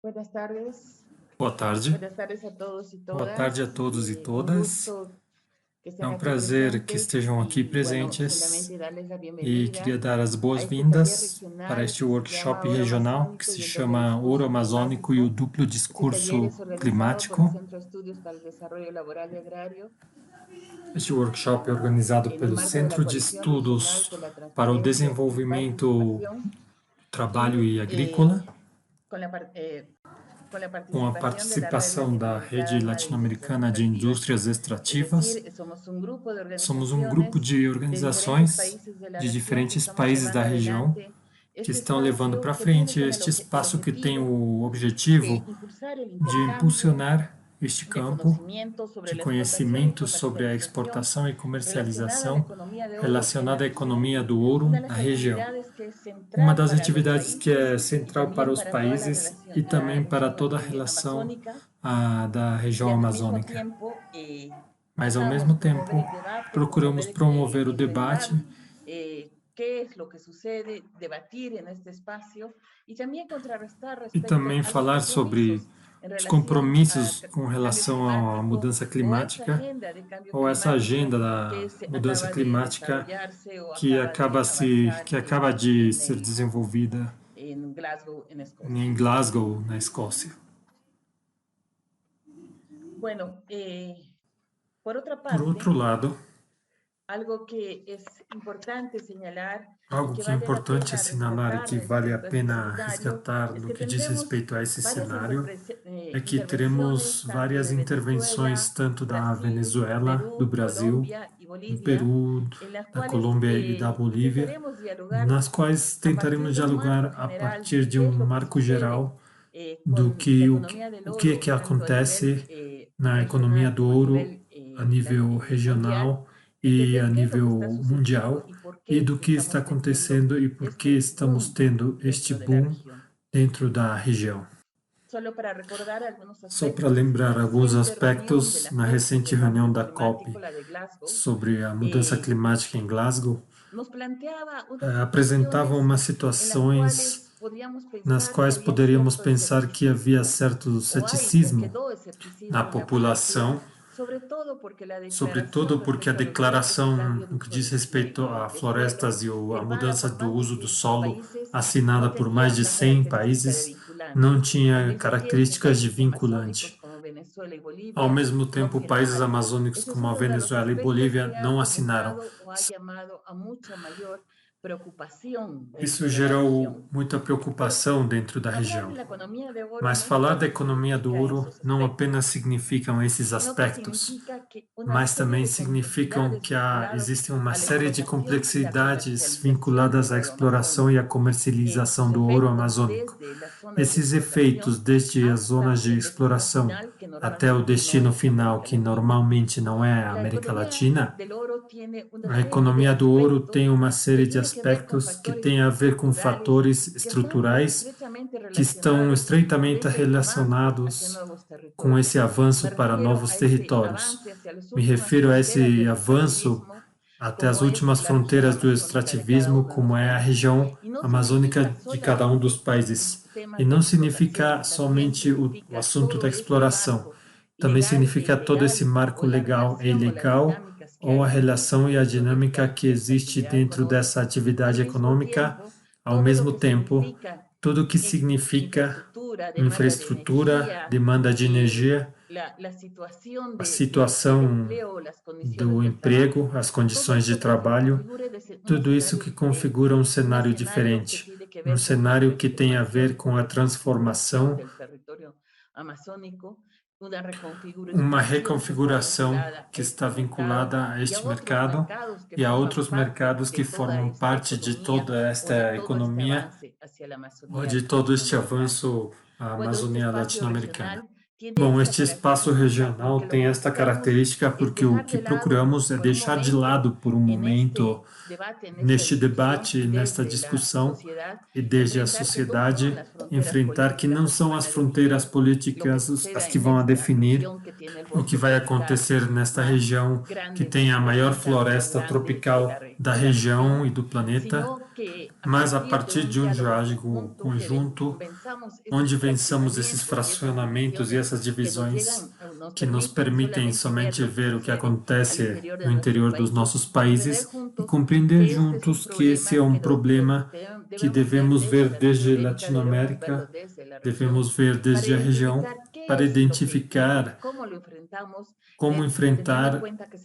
Buenas tardes. Boa tarde. Buenas tardes a todos e todas. Boa tarde a todos e todas. É um prazer que estejam aqui presentes e queria dar as boas-vindas para este workshop regional que se chama Ouro Amazônico e o Duplo Discurso Climático. Este workshop é organizado pelo Centro de Estudos para o Desenvolvimento, Trabalho e Agrícola, com a participação da Rede Latino-Americana de Indústrias Extrativas. Somos um grupo de organizações de diferentes países da região que estão levando para frente este espaço que tem o objetivo de impulsionar este campo de conhecimento sobre a exportação e comercialização relacionada à economia do ouro na região. Uma das atividades que é central para os países e também para toda a relação da região amazônica. Mas, ao mesmo tempo, procuramos promover o debate e também falar sobre os compromissos com relação à mudança climática ou essa agenda da mudança climática que acaba de ser desenvolvida em Glasgow, na Escócia. Por outro lado, algo que é importante assinalar e que vale a pena resgatar no que diz respeito a esse cenário é que teremos várias intervenções tanto da Venezuela, do Brasil, do Peru, da Colômbia e da Bolívia, nas quais tentaremos dialogar a partir de um marco geral do que acontece na economia do ouro a nível regional e a nível mundial, e do que está acontecendo e por que estamos tendo este boom dentro da região. Só para lembrar alguns aspectos, na recente reunião da COP sobre a mudança climática em Glasgow, apresentavam umas situações nas quais poderíamos pensar que havia certo ceticismo na população, sobretudo porque a declaração no que diz respeito a florestas e a mudança do uso do solo assinada por mais de 100 países não tinha características de vinculante. Ao mesmo tempo, países amazônicos como a Venezuela e Bolívia não assinaram. Isso gerou muita preocupação dentro da região. Mas falar da economia do ouro não apenas significam esses aspectos, mas também significam que existem uma série de complexidades vinculadas à exploração e à comercialização do ouro amazônico. Esses efeitos, desde as zonas de exploração até o destino final, que normalmente não é a América Latina, a economia do ouro tem uma série de aspectos que têm a ver com fatores estruturais que estão estreitamente relacionados com esse avanço para novos territórios. Me refiro a esse avanço até as últimas fronteiras do extrativismo, como é a região amazônica de cada um dos países. E não significa somente o assunto da exploração, também significa todo esse marco legal e ilegal, ou a relação e a dinâmica que existe dentro dessa atividade econômica, ao mesmo tempo, tudo o que significa infraestrutura, demanda de energia, a situação do emprego, as condições de trabalho, tudo isso que configura um cenário diferente, um cenário que tem a ver com a transformação, uma reconfiguração que está vinculada a este mercado e a outros mercados que formam parte de toda esta economia ou de todo este avanço à Amazônia latino-americana. Bom, este espaço regional tem esta característica porque o que procuramos é deixar de lado por um momento, neste debate, nesta discussão, e desde a sociedade, enfrentar que não são as fronteiras políticas as que vão definir o que vai acontecer nesta região que tem a maior floresta tropical da região e do planeta, mas a partir de um diálogo conjunto, onde vençamos esses fracionamentos e essas divisões que nos permitem somente ver o que acontece no interior dos nossos países e compreender juntos que esse é um problema que devemos ver desde Latinoamérica, devemos ver desde a região, para identificar como enfrentar,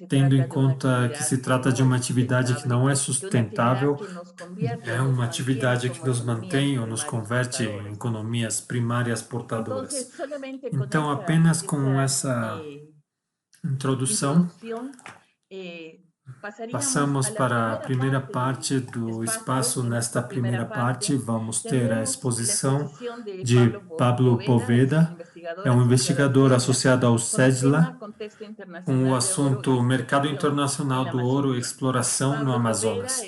tendo em conta que se trata de uma atividade que não é sustentável, é uma atividade que nos mantém ou nos converte em economias primárias portadoras. Então, apenas com essa introdução, passamos para a primeira parte do espaço. Nesta primeira parte, vamos ter a exposição de Pablo Poveda, é um investigador associado ao CEDLA, com o assunto Mercado Internacional do Ouro e Exploração no Amazonas.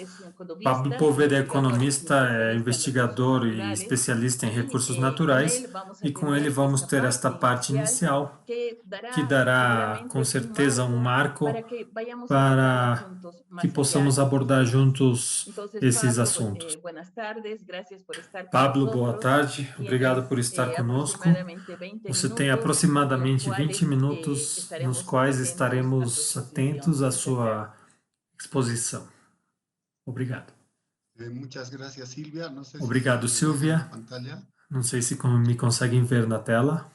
Pablo Poveda é economista, é investigador e especialista em recursos naturais, e com ele vamos ter esta parte inicial, que dará com certeza um marco para que possamos abordar juntos esses assuntos. Pablo, boa tarde, obrigado por estar conosco. Você tem aproximadamente 20 minutos nos quais estaremos atentos à sua exposição. Obrigado. Obrigado, Silvia. Não sei se me conseguem ver na tela.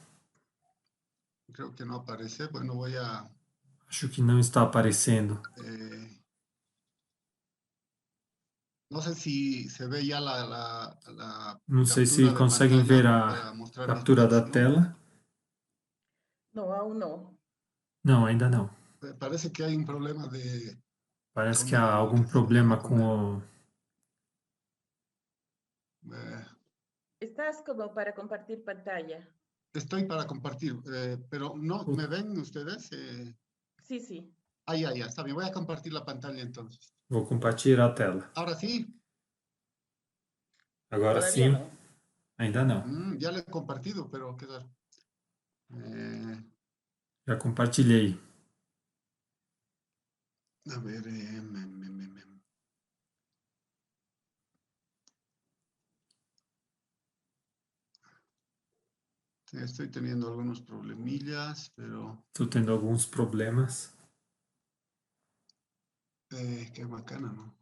Acho que não está aparecendo. Não sei se conseguem ver a captura da tela. Não, ainda não. Parece que há um problema de... Parece que há algum problema com o... Estás como para compartir pantalla. Estou para compartir, pero no me ven ustedes. Sí, sí. Ya, está bien. Voy a compartir la pantalla entonces. Vou compartilhar a tela. Ahora sí. Agora sim. Ainda não. Já le he compartido, pero quedar. Já compartilhei. A ver, Estoy teniendo algunos problemillas, pero... Estou tendo alguns problemas. Qué bacana, ¿no?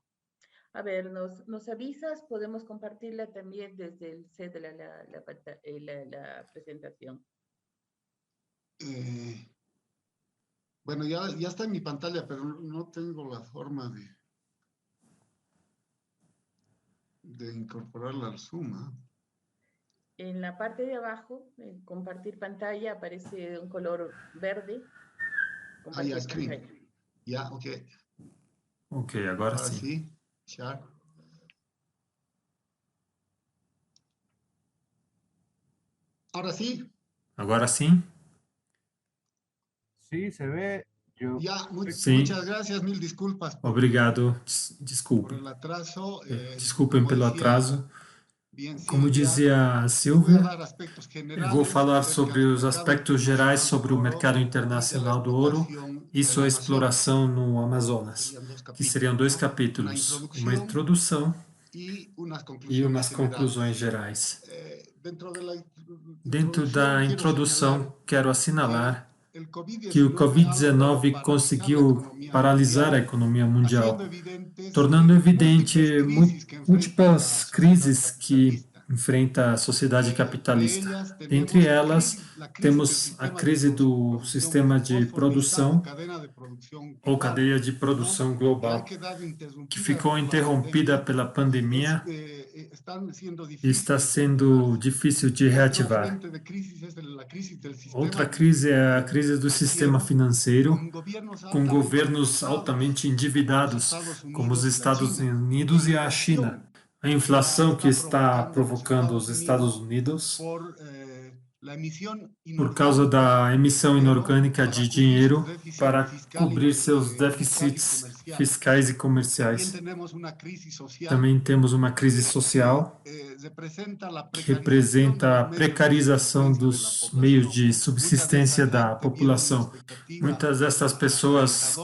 A ver, nos avisas, podemos compartirla también desde el set de la presentación. Bueno, ya está en mi pantalla, pero no tengo la forma de incorporarla al Zoom, ¿eh? En la parte de abajo, en compartir pantalla, aparece un color verde. Ya, screen. Ya, ok. Ok, agora sim. Sí, ya. Ahora sí. Agora sim? Sí, se ve. Muchas gracias, mil disculpas. Obrigado, desculpe. Por el atraso. Desculpem pelo atraso. Como dizia a Silvia, eu vou falar sobre os aspectos gerais sobre o mercado internacional do ouro e sua exploração no Amazonas, que seriam 2 capítulos, uma introdução e umas conclusões gerais. Dentro da introdução, quero assinalar que o Covid-19 conseguiu paralisar a economia mundial, tornando evidente múltiplas crises que enfrenta a sociedade capitalista. Entre elas, temos a crise do sistema de produção ou cadeia de produção global, que ficou interrompida pela pandemia e está sendo difícil de reativar. Outra crise é a crise do sistema financeiro, com governos altamente endividados, como os Estados Unidos e a China. A inflação que está provocando os Estados Unidos por causa da emissão inorgânica de dinheiro para cobrir seus déficits fiscais e comerciais. Também temos uma crise social que representa a precarização dos meios de subsistência da população. Muitas dessas pessoas,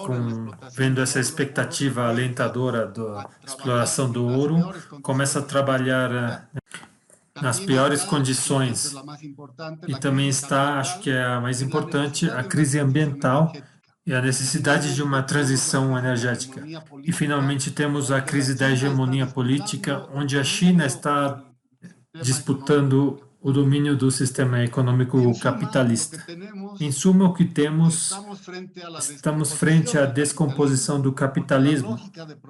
vendo essa expectativa alentadora da exploração do ouro, começam a trabalhar nas piores condições. E também está, acho que é a mais importante, a crise ambiental e a necessidade de uma transição energética. E, finalmente, temos a crise da hegemonia política, onde a China está disputando o domínio do sistema econômico capitalista. Em suma, o que temos, estamos frente à descomposição do capitalismo,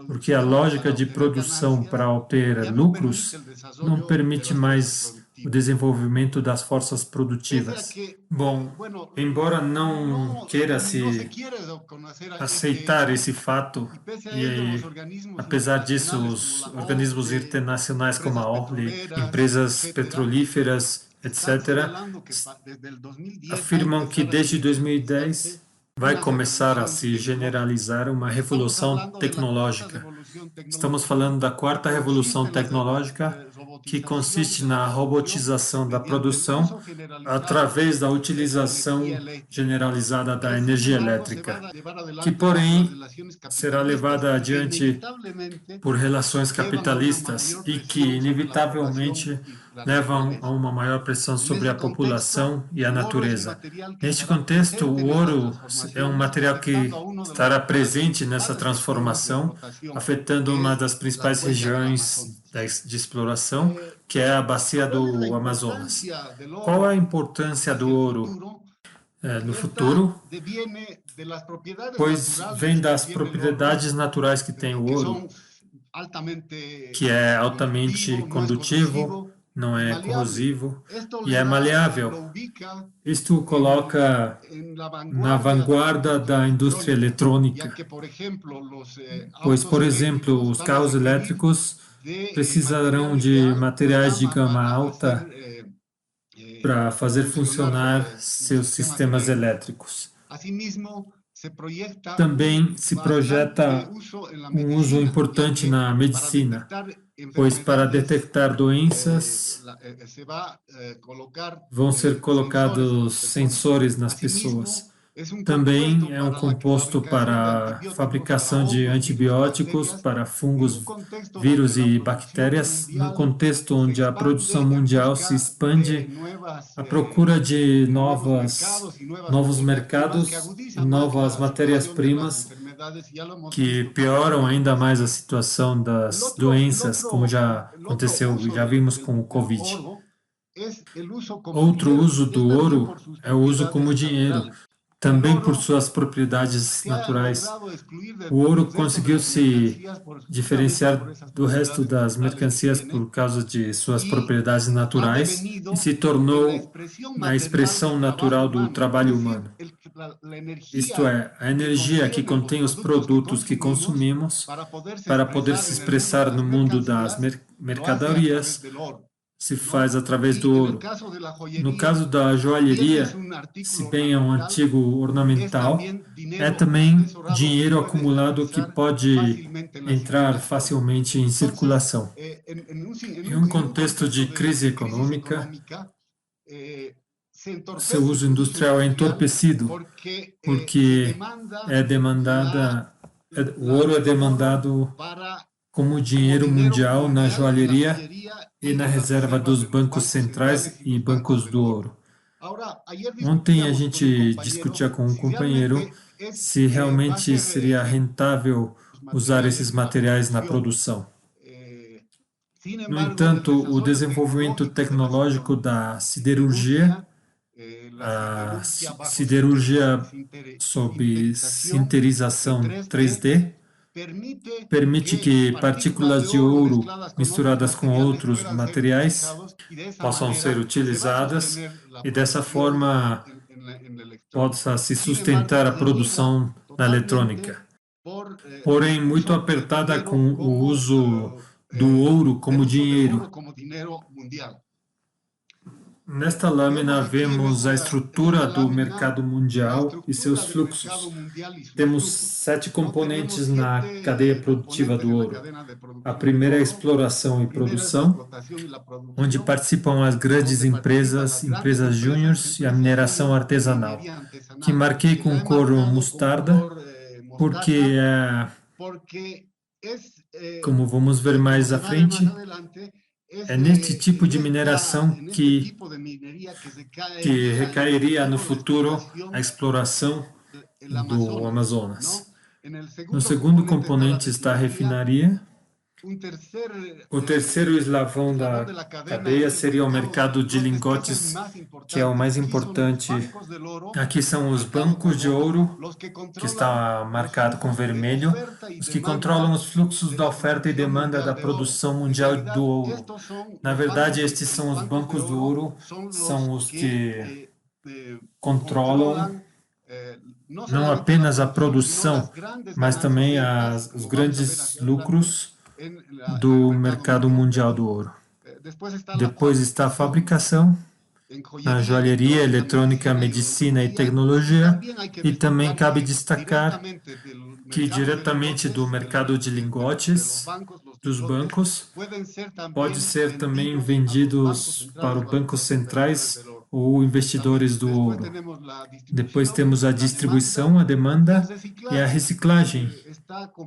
porque a lógica de produção para obter lucros não permite mais o desenvolvimento das forças produtivas. Bom, embora não queira se aceitar esse fato, e apesar disso, os organismos internacionais como a ORLE, empresas petrolíferas, etc., afirmam que desde 2010 vai começar a se generalizar uma revolução tecnológica. Estamos falando da quarta revolução tecnológica, que consiste na robotização da produção através da utilização generalizada da energia elétrica, que, porém, será levada adiante por relações capitalistas e que, inevitavelmente, levam a uma maior pressão sobre a população e a natureza. Neste contexto, o ouro é um material que estará presente nessa transformação, afetando uma das principais regiões de exploração, que é a bacia do Amazonas. Qual a importância do ouro no futuro? Pois vem das propriedades naturais que tem o ouro, que é altamente condutivo, não é corrosivo e é maleável. Isto o coloca na vanguarda da indústria eletrônica, pois, por exemplo, os carros elétricos precisarão de materiais de gama alta para fazer funcionar seus sistemas elétricos. Também se projeta um uso importante na medicina, pois para detectar doenças vão ser colocados sensores nas pessoas. Também é um composto para a fabricação de antibióticos para fungos, vírus e bactérias, num contexto onde a produção mundial se expande à procura de novos mercados e novas matérias-primas que pioram ainda mais a situação das doenças, como já aconteceu, já vimos com o Covid. Outro uso do ouro é o uso como dinheiro, também por suas propriedades naturais. O ouro conseguiu se diferenciar do resto das mercancias por causa de suas propriedades naturais e se tornou a expressão natural do trabalho humano. Isto é, a energia que contém os produtos que consumimos para poder se expressar no mundo das mercadorias se faz através do ouro. No caso da joalheria, se bem é um artigo ornamental, é também dinheiro acumulado que pode entrar facilmente em circulação. Em um contexto de crise econômica, seu uso industrial é entorpecido, porque o ouro é demandado como dinheiro mundial na joalheria e na reserva dos bancos centrais e bancos do ouro. Ontem a gente discutia com um companheiro se realmente seria rentável usar esses materiais na produção. No entanto, o desenvolvimento tecnológico da siderurgia, a siderurgia sob sinterização 3D, permite que partículas de ouro misturadas com outros materiais possam ser utilizadas e, dessa forma, possa se sustentar a produção da eletrônica. Porém, muito apertada com o uso do ouro como dinheiro. Nesta lâmina vemos a estrutura do mercado mundial e seus fluxos. Temos 7 componentes na cadeia produtiva do ouro. A primeira é a exploração e produção, onde participam as grandes empresas, empresas júniores e a mineração artesanal, que marquei com cor mostarda, porque como vamos ver mais à frente, é neste tipo de mineração que recairia no futuro a exploração do Amazonas. No segundo componente está a refinaria. O terceiro eslavão da cadeia seria o mercado de lingotes, que é o mais importante. Aqui são os bancos de ouro, que está marcado com vermelho, os que controlam os fluxos da oferta e demanda da produção mundial do ouro. Na verdade, estes são os bancos do ouro, são os que controlam não apenas a produção, mas também os grandes lucros do mercado mundial do ouro. Depois está a fabricação, na joalheria, eletrônica, medicina e tecnologia, e também cabe destacar que diretamente do mercado de lingotes, dos bancos, pode ser também vendidos para os bancos centrais ou investidores do ouro. Depois temos a distribuição, a demanda e a reciclagem,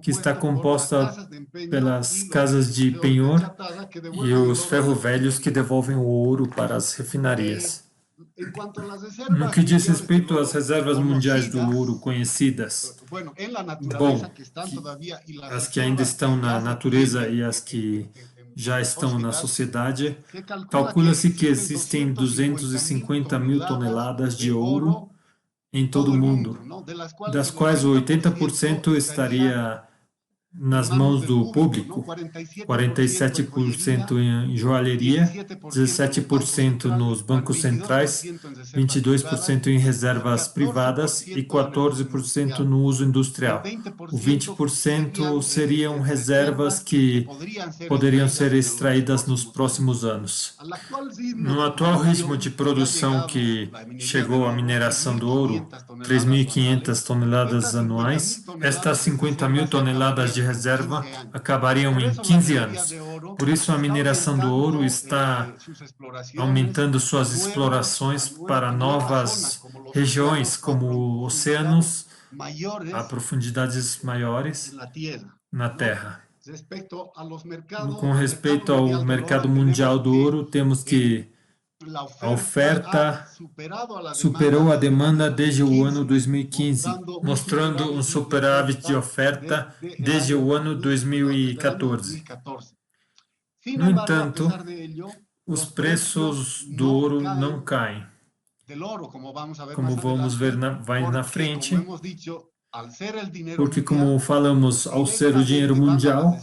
que está composta pelas casas de penhor e os ferro-velhos que devolvem o ouro para as refinarias. No que diz respeito às reservas mundiais do ouro conhecidas, bom, as que ainda estão na natureza e as que já estão na sociedade, calcula-se que existem 250 mil toneladas de ouro em todo o mundo, das quais 80% estaria nas mãos do público, 47% em joalheria, 17% nos bancos centrais, 22% em reservas privadas e 14% no uso industrial. O 20% seriam reservas que poderiam ser extraídas nos próximos anos. No atual ritmo de produção que chegou à mineração do ouro, 3.500 toneladas anuais, estas 50 mil toneladas de reserva acabariam em 15 anos. Por isso, a mineração do ouro está aumentando suas explorações para novas regiões, como oceanos, a profundidades maiores na Terra. Com respeito ao mercado mundial do ouro, temos que a oferta superou a demanda desde o ano 2015, mostrando um superávit de oferta desde o ano 2014. No entanto, os preços do ouro não caem. Como vamos ver vai na frente, porque, como falamos, ao ser o dinheiro mundial,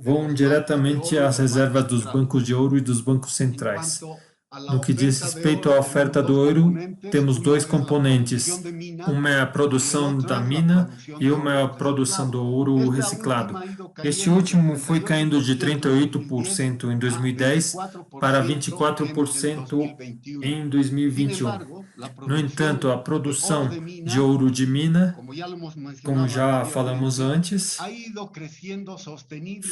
vão diretamente às reservas dos bancos de ouro e dos bancos centrais. No que diz respeito à oferta do ouro, temos 2 componentes. Uma é a produção da mina e uma é a produção do ouro reciclado. Este último foi caindo de 38% em 2010 para 24% em 2021. No entanto, a produção de ouro de mina, como já falamos antes,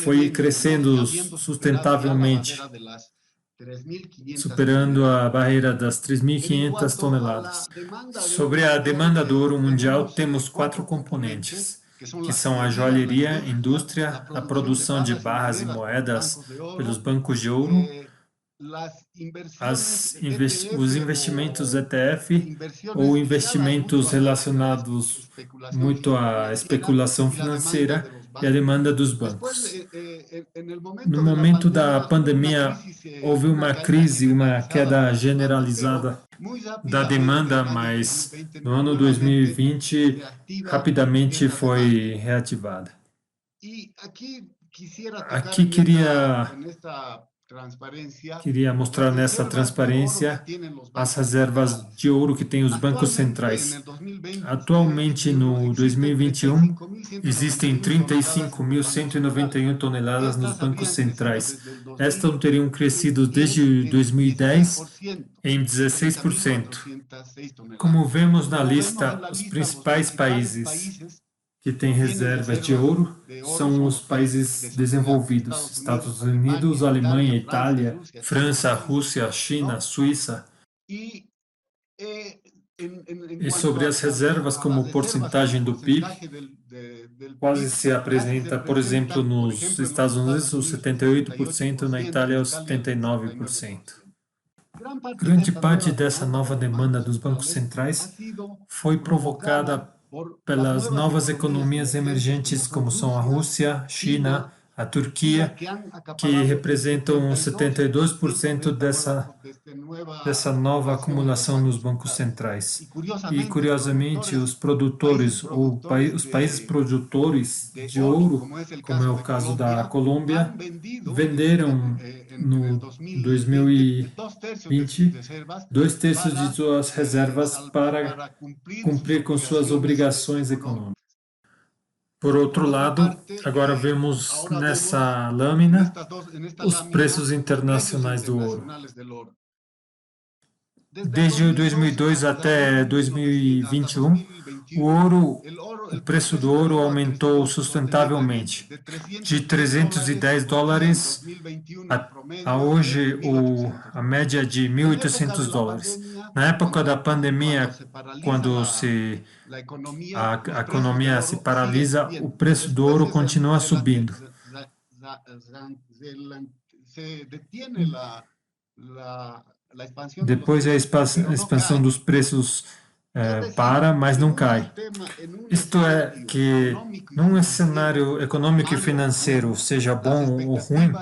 foi crescendo sustentavelmente, superando a barreira das 3.500 toneladas. Sobre a demanda do ouro mundial, temos 4 componentes, que são a joalheria, a indústria, a produção de barras e moedas pelos bancos de ouro, os investimentos ETF ou investimentos relacionados muito à especulação financeira e a demanda dos bancos. No momento da pandemia, houve uma crise, uma queda generalizada da demanda, mas no ano 2020 rapidamente foi reativada. Aqui queria Queria mostrar nessa transparência as reservas de ouro que têm os bancos centrais. Atualmente, no 2021, existem 35.191 toneladas nos bancos centrais. Estas teriam crescido desde 2010 em 16%. Como vemos na lista, os principais países que têm reservas de ouro são os países desenvolvidos: Estados Unidos, Alemanha, Itália, França, Rússia, China, Suíça. E sobre as reservas como porcentagem do PIB, quase se apresenta, por exemplo, nos Estados Unidos, os 78%, na Itália, os 79%. Grande parte dessa nova demanda dos bancos centrais foi provocada pelas novas economias emergentes, como são a Rússia, China, a Turquia, que representam 72% dessa nova acumulação nos bancos centrais. E, curiosamente, os produtores, ou os países produtores de ouro, como é o caso da Colômbia, venderam no 2020 2/3 de suas reservas para cumprir com suas obrigações econômicas. Por outro lado, agora vemos nessa lâmina os preços internacionais do ouro. Desde 2002 até 2021, o preço do ouro aumentou sustentavelmente, de $310 a hoje a média de $1.800. Na época da pandemia, quando a economia se paralisa, o preço do ouro continua subindo. Depois a expansão dos preços mas não cai. Isto é que, num cenário econômico e financeiro, seja bom ou ruim,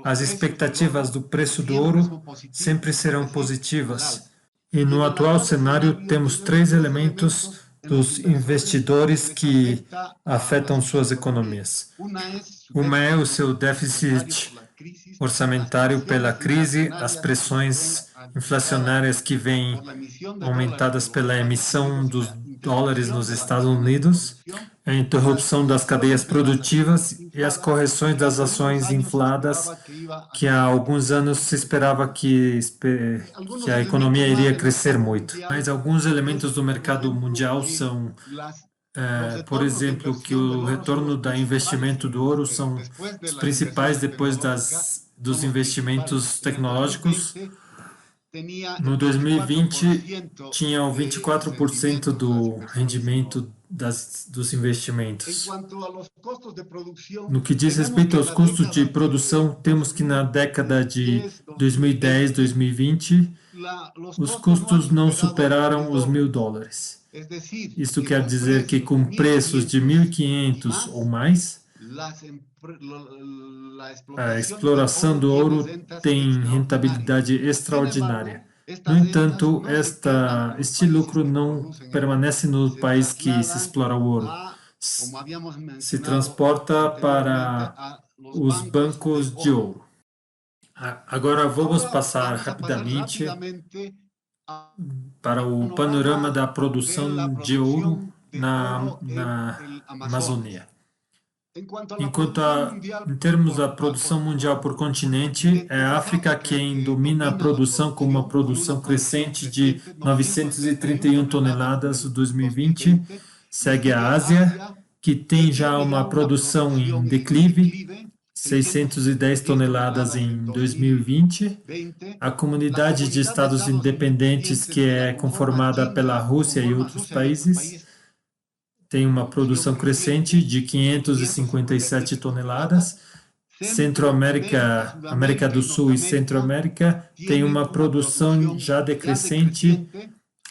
as expectativas do preço do ouro sempre serão positivas. E no atual cenário, temos 3 elementos dos investidores que afetam suas economias. Uma é o seu déficit orçamentário pela crise, as pressões inflacionárias que vêm aumentadas pela emissão dos dólares nos Estados Unidos, a interrupção das cadeias produtivas e as correções das ações infladas, que há alguns anos se esperava que a economia iria crescer muito. Mas alguns elementos do mercado mundial são, por exemplo, que o retorno do investimento do ouro são os principais depois dos investimentos tecnológicos. No 2020, tinha 24% do rendimento dos investimentos. No que diz respeito aos custos de produção, temos que na década de 2010, 2020, os custos não superaram os $1.000. Isso quer dizer que com preços de 1.500 ou mais, a exploração do ouro tem rentabilidade extraordinária. No entanto, este lucro não permanece no país que se explora o ouro. Se transporta para os bancos de ouro. Agora vamos passar rapidamente para o panorama da produção de ouro na Amazônia. Em termos da produção mundial por continente, é a África quem domina a produção com uma produção crescente de 931 toneladas em 2020. Segue a Ásia, que tem já uma produção em declive, 610 toneladas em 2020. A comunidade de estados independentes, que é conformada pela Rússia e outros países, tem uma produção crescente de 557 toneladas. Centro-América, América do Sul e Centro-América tem uma produção já decrescente.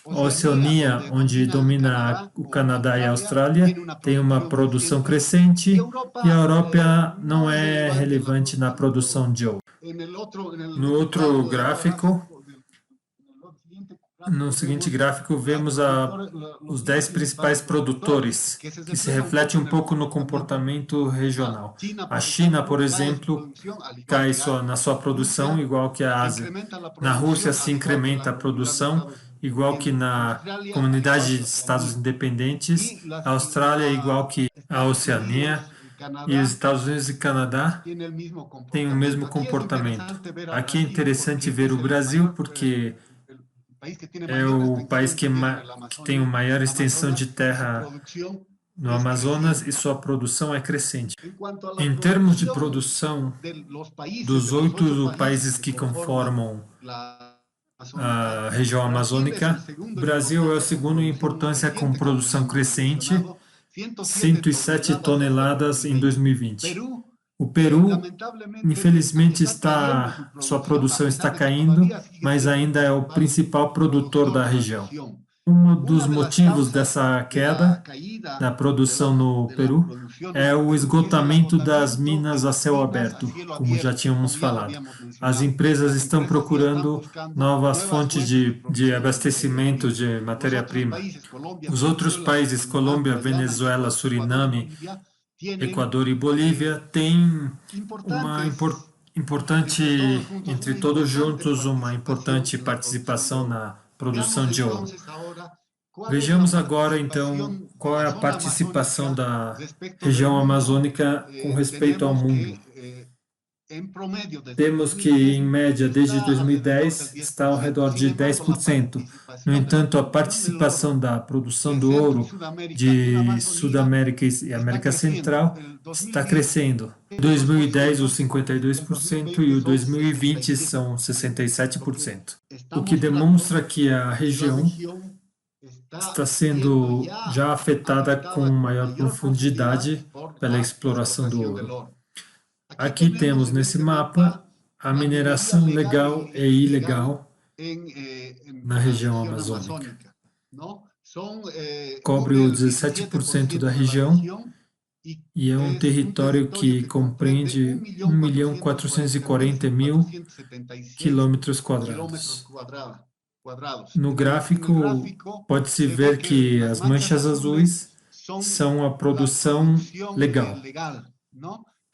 Oceania, onde domina o Canadá e a Austrália, tem uma produção crescente. E a Europa não é relevante na produção de ouro. No outro gráfico, No seguinte gráfico, vemos os 10 principais produtores, que se reflete um pouco no comportamento regional. A China, por exemplo, cai na sua produção, igual que a Ásia. Na Rússia, se incrementa a produção, igual que na Comunidade de Estados Independentes. A Austrália, igual que a Oceania. E os Estados Unidos e Canadá têm o mesmo comportamento. Aqui é interessante ver o Brasil, porque é o país que tem a maior extensão de terra no Amazonas e sua produção é crescente. Em termos de produção, dos 8 países que conformam a região amazônica, o Brasil é o segundo em importância com produção crescente, 107 toneladas em 2020. O Peru, infelizmente, sua produção está caindo, mas ainda é o principal produtor da região. Um dos motivos dessa queda da produção no Peru é o esgotamento das minas a céu aberto, como já tínhamos falado. As empresas estão procurando novas fontes de abastecimento de matéria-prima. Os outros países, Colômbia, Venezuela, Suriname, Equador e Bolívia, têm uma importante, entre todos juntos, uma importante participação na produção de ouro. Vejamos agora, então, qual é a participação da região amazônica com respeito ao mundo. Temos que, em média, desde 2010, está ao redor de 10%. No entanto, a participação da produção do ouro de Sudamérica e América Central está crescendo. Em 2010, os 52% e o 2020 são 67%. O que demonstra que a região está sendo já afetada com maior profundidade pela exploração do ouro. Aqui temos nesse mapa a mineração legal e ilegal na região amazônica. Cobre o 17% da região e é um território que compreende 1.440.000 quilômetros quadrados. No gráfico, pode-se ver que as manchas azuis são a produção legal,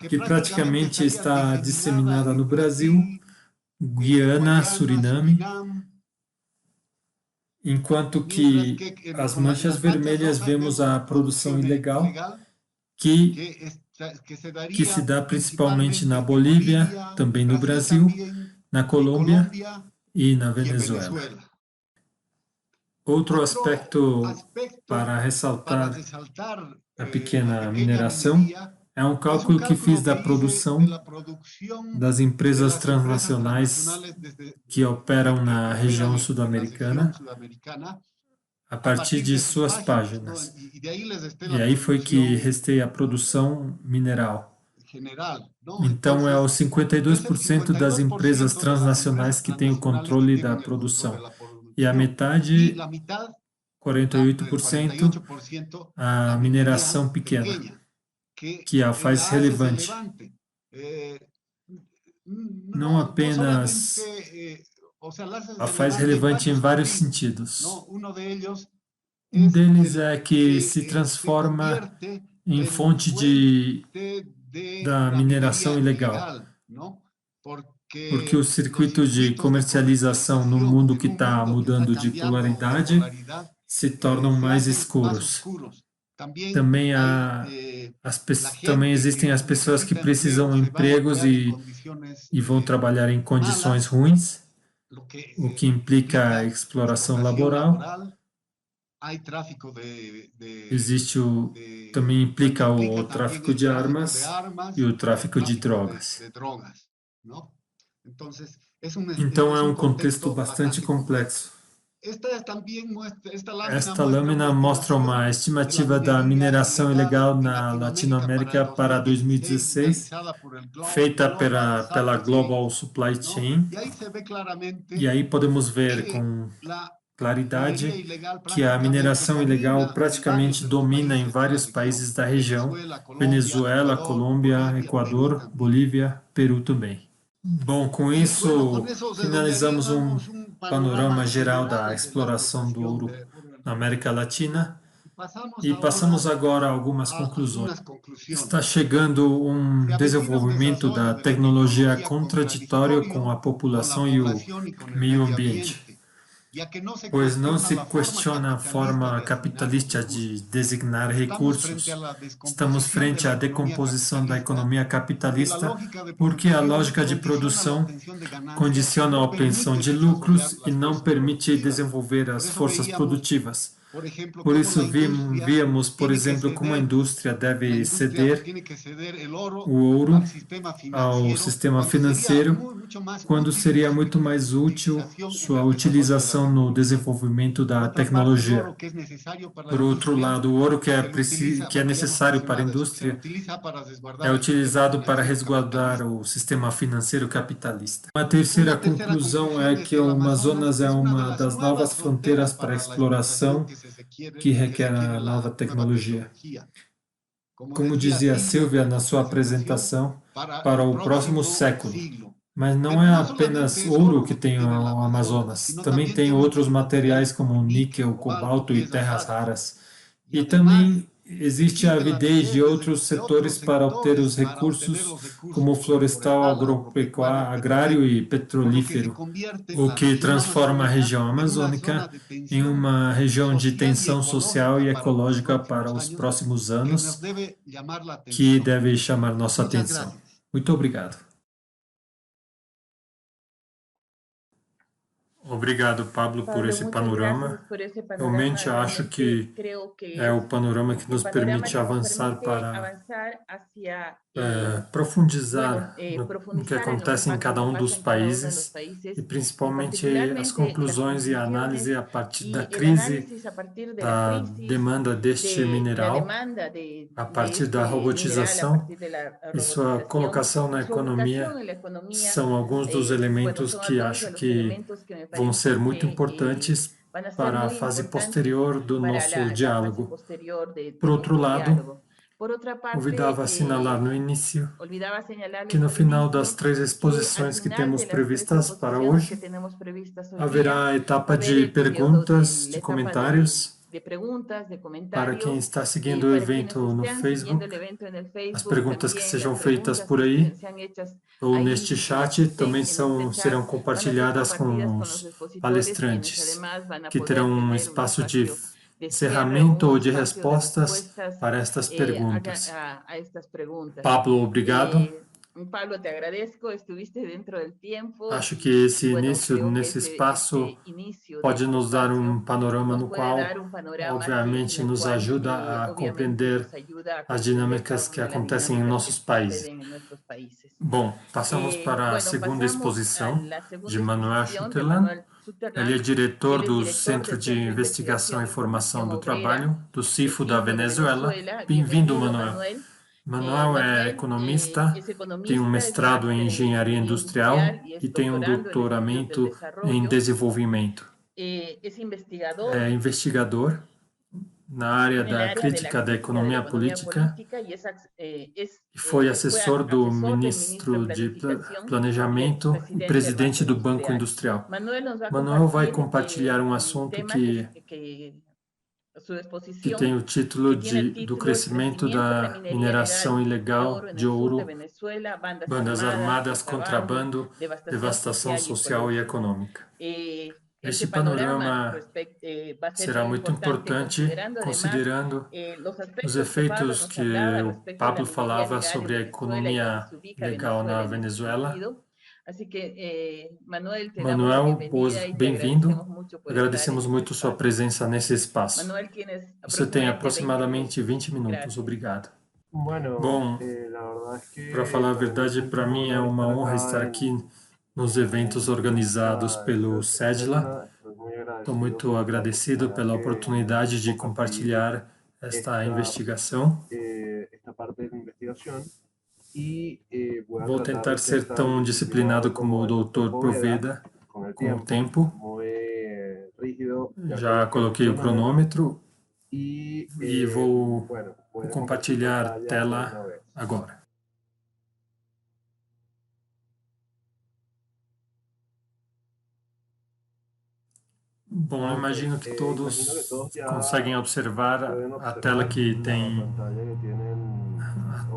que praticamente está disseminada no Brasil, Guiana, Suriname, enquanto que as manchas vermelhas vemos a produção ilegal, que se dá principalmente na Bolívia, também no Brasil, na Colômbia e na Venezuela. Outro aspecto para ressaltar a pequena mineração é um cálculo que fiz da produção das empresas transnacionais que operam na região sul-americana a partir de suas páginas. E aí foi que restei a produção mineral. Então, é os 52% das empresas transnacionais que têm o controle da produção. E a metade, 48%, a mineração pequena, que a faz relevante. Não apenas a faz relevante em vários sentidos. Um deles é que se transforma em fonte da mineração ilegal, porque o circuito de comercialização no mundo que está mudando de polaridade se tornam mais escuros. Também existem as pessoas que precisam de empregos e vão trabalhar em condições ruins, o que implica exploração laboral. Também implica o tráfico de armas e o tráfico de drogas. Então é um contexto bastante complexo. Esta lâmina mostra uma estimativa da mineração ilegal na Latinoamérica para 2016, feita pela Global Supply Chain. E aí podemos ver com claridade que a mineração ilegal praticamente domina em vários países da região: Venezuela, Colômbia, Equador, Bolívia, Peru também. Bom, com isso finalizamos um panorama geral da exploração do ouro na América Latina e passamos agora a algumas conclusões. Está chegando um desenvolvimento da tecnologia contraditório com a população e o meio ambiente, pois não se questiona a forma capitalista de designar recursos. Estamos frente à decomposição da economia capitalista porque a lógica de produção condiciona a obtenção de lucros e não permite desenvolver as forças produtivas. Por isso, víamos, por exemplo, como a indústria deve ceder o ouro ao sistema financeiro, quando seria muito mais útil sua utilização no desenvolvimento da tecnologia. Por outro lado, o ouro que é necessário para a indústria é utilizado para resguardar o sistema financeiro capitalista. Uma terceira conclusão é que o Amazonas é uma das novas fronteiras para a exploração que requer a nova tecnologia. Como dizia Silvia na sua apresentação, para o próximo século. Mas não é apenas ouro que tem o Amazonas, também tem outros materiais como níquel, cobalto e terras raras. E também existe a avidez de outros setores para obter os recursos, como florestal, agropecuário, agrário e petrolífero, o que transforma a região amazônica em uma região de tensão social e ecológica para os próximos anos, que deve chamar nossa atenção. Muito obrigado. Obrigado, Pablo, por esse panorama. Realmente acho que é o panorama que nos permite avançar para profundizar no que acontece em cada um dos países e principalmente as conclusões e a análise a partir da crise da demanda deste mineral, a partir da robotização e sua colocação na economia são alguns dos elementos que acho que vão ser muito importantes para a fase posterior do nosso diálogo. Por outro lado, olvidava assinalar no início que no final das 3 exposições que temos previstas para hoje, haverá a etapa de perguntas, de comentários, para quem está seguindo o evento no Facebook. As perguntas que sejam feitas por aí ou neste chat também serão compartilhadas com os palestrantes, que terão um espaço de encerramento ou de respostas para estas perguntas. Pablo, obrigado. Pablo, te agradezco, estuviste dentro del tiempo. Acho que esse início nesse espaço pode nos dar um panorama no qual, obviamente, nos ajuda a compreender as dinâmicas que acontecem em nossos países. Bom, passamos para a segunda exposição de Manuel Schutterland. Ele é diretor do Centro de Investigação e Formação do Trabalho, do CIFO da Venezuela. Bem-vindo, Manuel. Manuel é economista, tem um mestrado em engenharia industrial e tem um doutoramento em desenvolvimento. É investigador na área da crítica da economia política e foi assessor do ministro de Planejamento e presidente do Banco Industrial. Manuel vai compartilhar um assunto que tem o título do crescimento da mineração ilegal de ouro, bandas armadas, contrabando, devastação social e econômica. Este panorama será muito importante, considerando os efeitos que o Pablo falava sobre a economia legal na Venezuela. Manuel, bem-vindo. Agradecemos muito sua presença nesse espaço. Você tem aproximadamente 20 minutos. Obrigado. Bom, para falar a verdade, para mim é uma honra estar aqui nos eventos organizados pelo CEDLA. Estou muito agradecido pela oportunidade de compartilhar esta investigação. Vou tentar ser tão disciplinado como o Dr. Proveda com o tempo. Já coloquei o cronômetro e vou compartilhar a tela agora. Bom, eu imagino que todos conseguem observar a tela que tem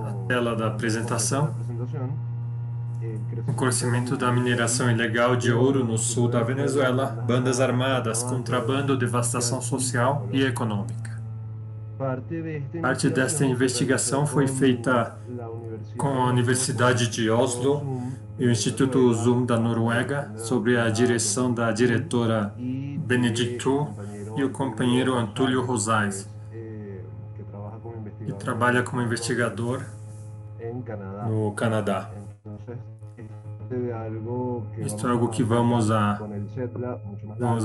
a tela da apresentação. O crescimento da mineração ilegal de ouro no sul da Venezuela, bandas armadas, contrabando, devastação social e econômica. Parte desta investigação foi feita com a Universidade de Oslo e o Instituto Zoom da Noruega, sobre a direção da diretora Benedicte e o companheiro Antúlio Rosais, que trabalha como investigador no Canadá. Isto é algo que vamos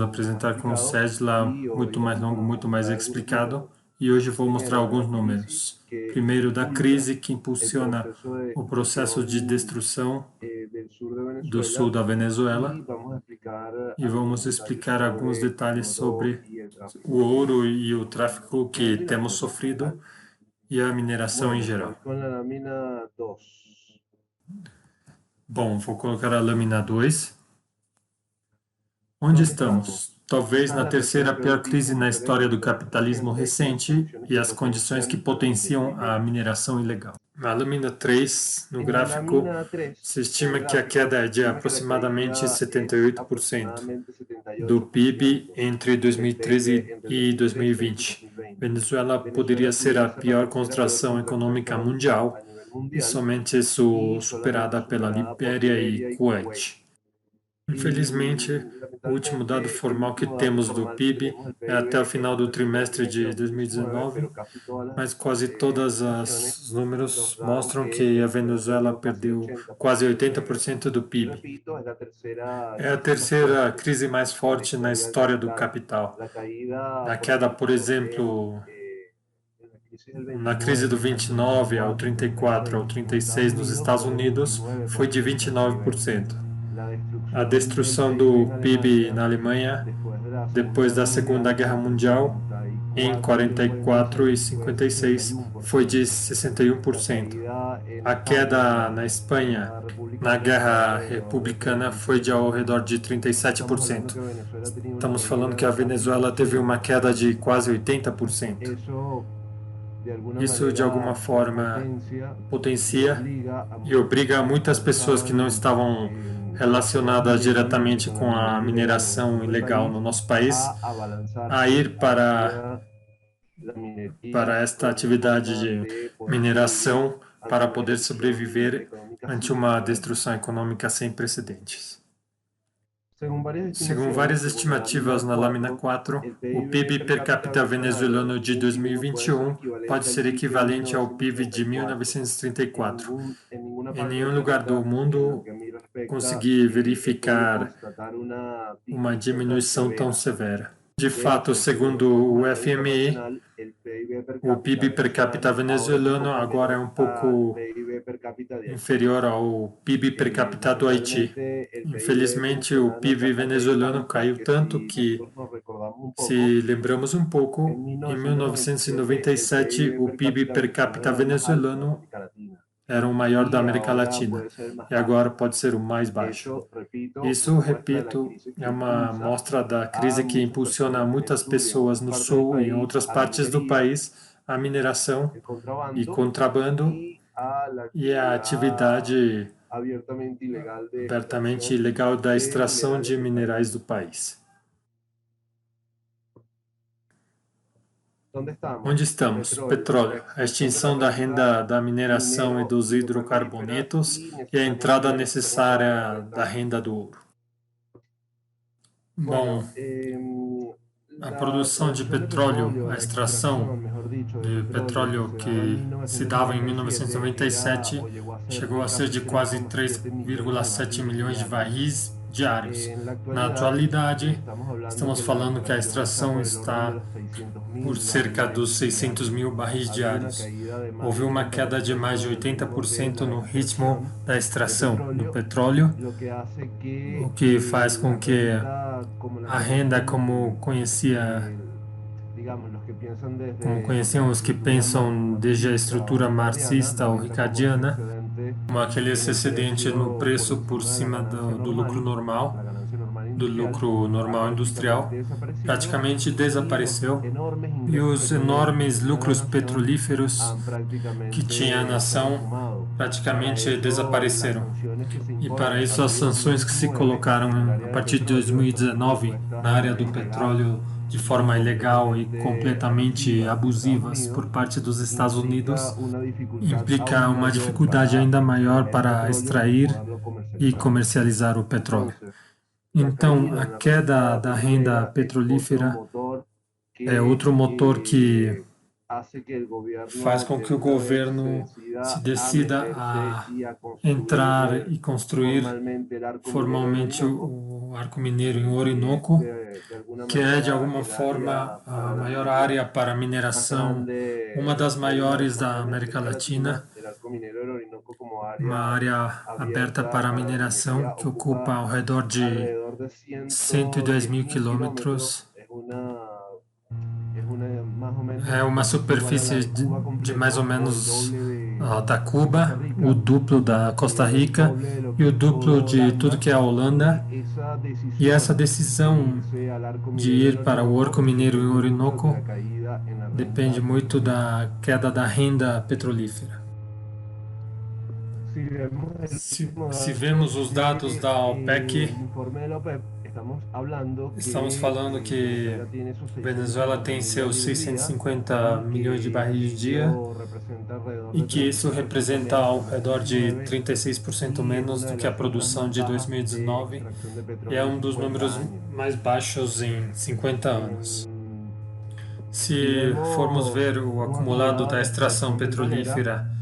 apresentar com o CEDLA, muito mais longo, muito mais explicado. E hoje vou mostrar alguns números. Primeiro, da crise que impulsiona o processo de destruição do sul da Venezuela. E vamos explicar alguns detalhes sobre o ouro e o tráfico que temos sofrido e a mineração em geral. Bom, vou colocar a lâmina 2. Onde estamos? Talvez na terceira pior crise na história do capitalismo recente e as condições que potenciam a mineração ilegal. Na lâmina 3, no gráfico, se estima que a queda é de aproximadamente 78% do PIB entre 2013 e 2020. Venezuela poderia ser a pior contração econômica mundial e somente superada pela Libéria e Kuwait. Infelizmente, o último dado formal que temos do PIB é até o final do trimestre de 2019, mas quase todos os números mostram que a Venezuela perdeu quase 80% do PIB. É a terceira crise mais forte na história do capital. A queda, por exemplo, na crise do 29 ao 34 ao 36 nos Estados Unidos, foi de 29%. A destruição do PIB na Alemanha, depois da Segunda Guerra Mundial, em 44 e 56, foi de 61%. A queda na Espanha, na Guerra Republicana, foi de ao redor de 37%. Estamos falando que a Venezuela teve uma queda de quase 80%. Isso, de alguma forma, potencia e obriga muitas pessoas que não estavam relacionadas diretamente com a mineração ilegal no nosso país a ir para esta atividade de mineração para poder sobreviver ante uma destruição econômica sem precedentes. Segundo várias estimativas na lâmina 4, o PIB per capita venezuelano de 2021 pode ser equivalente ao PIB de 1934. Em nenhum lugar do mundo consegui verificar uma diminuição tão severa. De fato, segundo o FMI, o PIB per capita venezuelano agora é um pouco inferior ao PIB per capita do Haiti. Infelizmente, o PIB venezuelano caiu tanto que, se lembramos um pouco, em 1997, o PIB per capita venezuelano era o maior da América Latina e agora pode ser o mais baixo. Isso, repito, é uma mostra da crise que impulsiona muitas pessoas no sul e em outras partes do país a mineração e contrabando e a atividade abertamente ilegal da extração de minerais do país. Onde estamos? Petróleo, a extinção da renda da mineração e dos hidrocarbonetos e a entrada necessária da renda do ouro. Bom, a produção de petróleo, a extração de petróleo que se dava em 1997 chegou a ser de quase 3,7 milhões de barris diários. Na atualidade, estamos falando que a extração está por cerca dos 600 mil barris diários. Houve uma queda de mais de 80% no ritmo da extração do petróleo, o que faz com que a renda, como conheciam os que pensam desde a estrutura marxista ou ricardiana, como aquele excedente no preço por cima do lucro normal, do lucro normal industrial praticamente desapareceu e os enormes lucros petrolíferos que tinha a nação praticamente desapareceram. E para isso as sanções que se colocaram a partir de 2019 na área do petróleo de forma ilegal e completamente abusivas por parte dos Estados Unidos implica uma dificuldade ainda maior para extrair e comercializar o petróleo. Então, a queda da renda petrolífera é outro motor que faz com que o governo se decida a entrar e construir formalmente o Arco Mineiro em Orinoco, que é, de alguma forma, a maior área para mineração, uma das maiores da América Latina, uma área aberta para mineração que ocupa ao redor de 110 mil quilômetros. É uma superfície de mais ou menos da Cuba, o duplo da Costa Rica e o duplo de tudo que é a Holanda. E essa decisão de ir para o Arco Mineiro em Orinoco depende muito da queda da renda petrolífera. Se vemos os dados da OPEC, estamos falando que Venezuela tem seus 650 milhões de barris de dia e que isso representa ao redor de 36% menos do que a produção de 2019 e é um dos números mais baixos em 50 anos. Se formos ver o acumulado da extração petrolífera,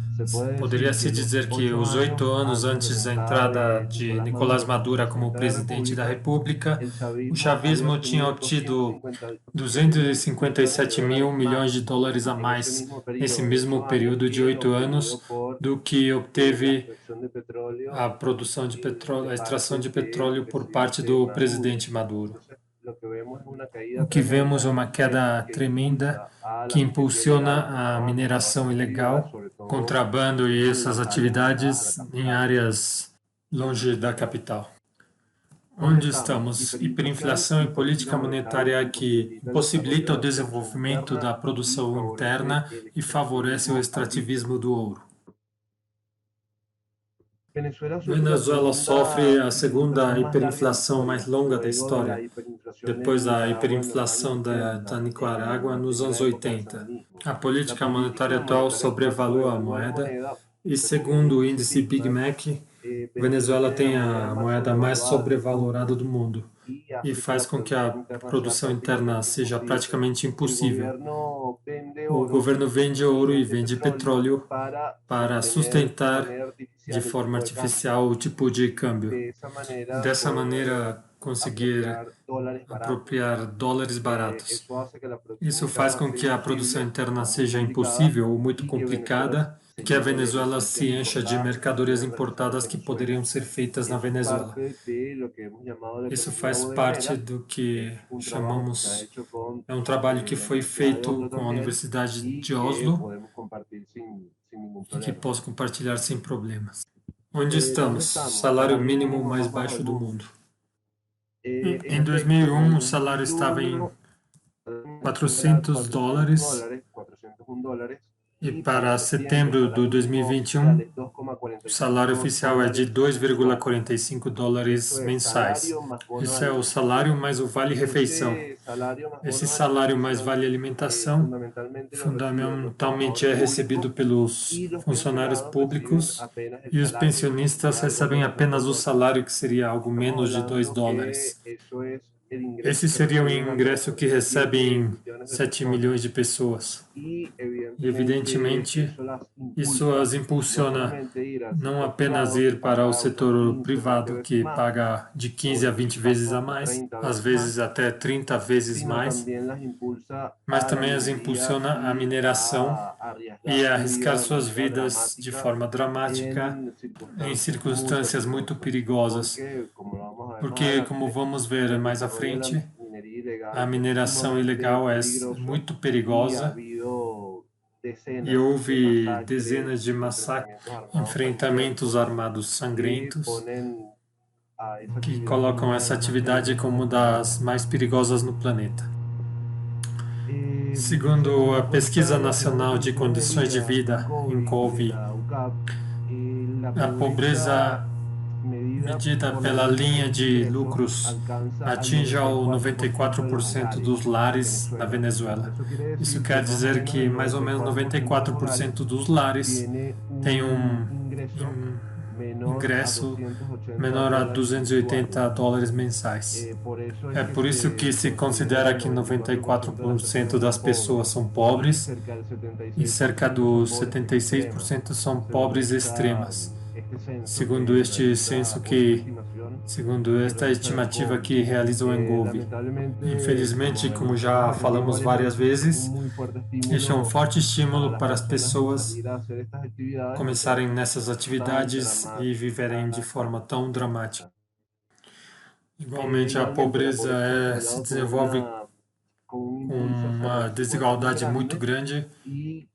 poderia-se dizer que os 8 anos antes da entrada de Nicolás Maduro como presidente da República, o chavismo tinha obtido 257 mil milhões de dólares a mais nesse mesmo período de 8 anos do que obteve a produção de petróleo, a extração de petróleo por parte do presidente Maduro. O que vemos é uma queda tremenda que impulsiona a mineração ilegal, contrabando e essas atividades em áreas longe da capital. Onde estamos? Hiperinflação e política monetária que possibilita o desenvolvimento da produção interna e favorece o extrativismo do ouro. Venezuela sofre a segunda hiperinflação mais longa da história, depois da hiperinflação da Nicarágua nos anos 80. A política monetária atual sobrevalua a moeda e, segundo o índice Big Mac, Venezuela tem a moeda mais sobrevalorada do mundo e faz com que a produção interna seja praticamente impossível. O governo vende ouro e vende petróleo para sustentar de forma artificial o tipo de câmbio. Dessa maneira, conseguir apropriar dólares baratos. Isso faz com que a produção interna seja impossível ou muito complicada, que a Venezuela se encha de mercadorias importadas que poderiam ser feitas na Venezuela. Isso faz parte do que chamamos, é um trabalho que foi feito com a Universidade de Oslo e que posso compartilhar sem problemas. Onde estamos? Salário mínimo mais baixo do mundo. Em 2001, o salário estava em $400 e para setembro de 2021, o salário oficial é de $2,45 mensais. Isso é o salário mais o vale-refeição. Esse salário mais vale-alimentação fundamentalmente é recebido pelos funcionários públicos e os pensionistas recebem apenas o salário que seria algo menos de $2. Esse seria o ingresso que recebem 7 milhões de pessoas. E, evidentemente, isso as impulsiona não apenas ir para o setor privado, que paga de 15 a 20 vezes a mais, às vezes até 30 vezes mais, mas também as impulsiona a mineração e a arriscar suas vidas de forma dramática em circunstâncias muito perigosas. Porque, como vamos ver mais à frente, a mineração ilegal é muito perigosa e houve dezenas de massacres, enfrentamentos armados sangrentos que colocam essa atividade como uma das mais perigosas no planeta. Segundo a Pesquisa Nacional de Condições de Vida, INCOV, a pobreza medida pela linha de lucros atinge ao 94% dos lares na Venezuela. Isso quer dizer que mais ou menos 94% dos lares têm um ingresso menor a $280 mensais. É por isso que se considera que 94% das pessoas são pobres e cerca dos 76% são pobres extremas. Segundo esta estimativa que realiza o Engove. Infelizmente, como já falamos várias vezes, este é um forte estímulo para as pessoas começarem nessas atividades e viverem de forma tão dramática. Igualmente, a pobreza se desenvolve com uma desigualdade muito grande e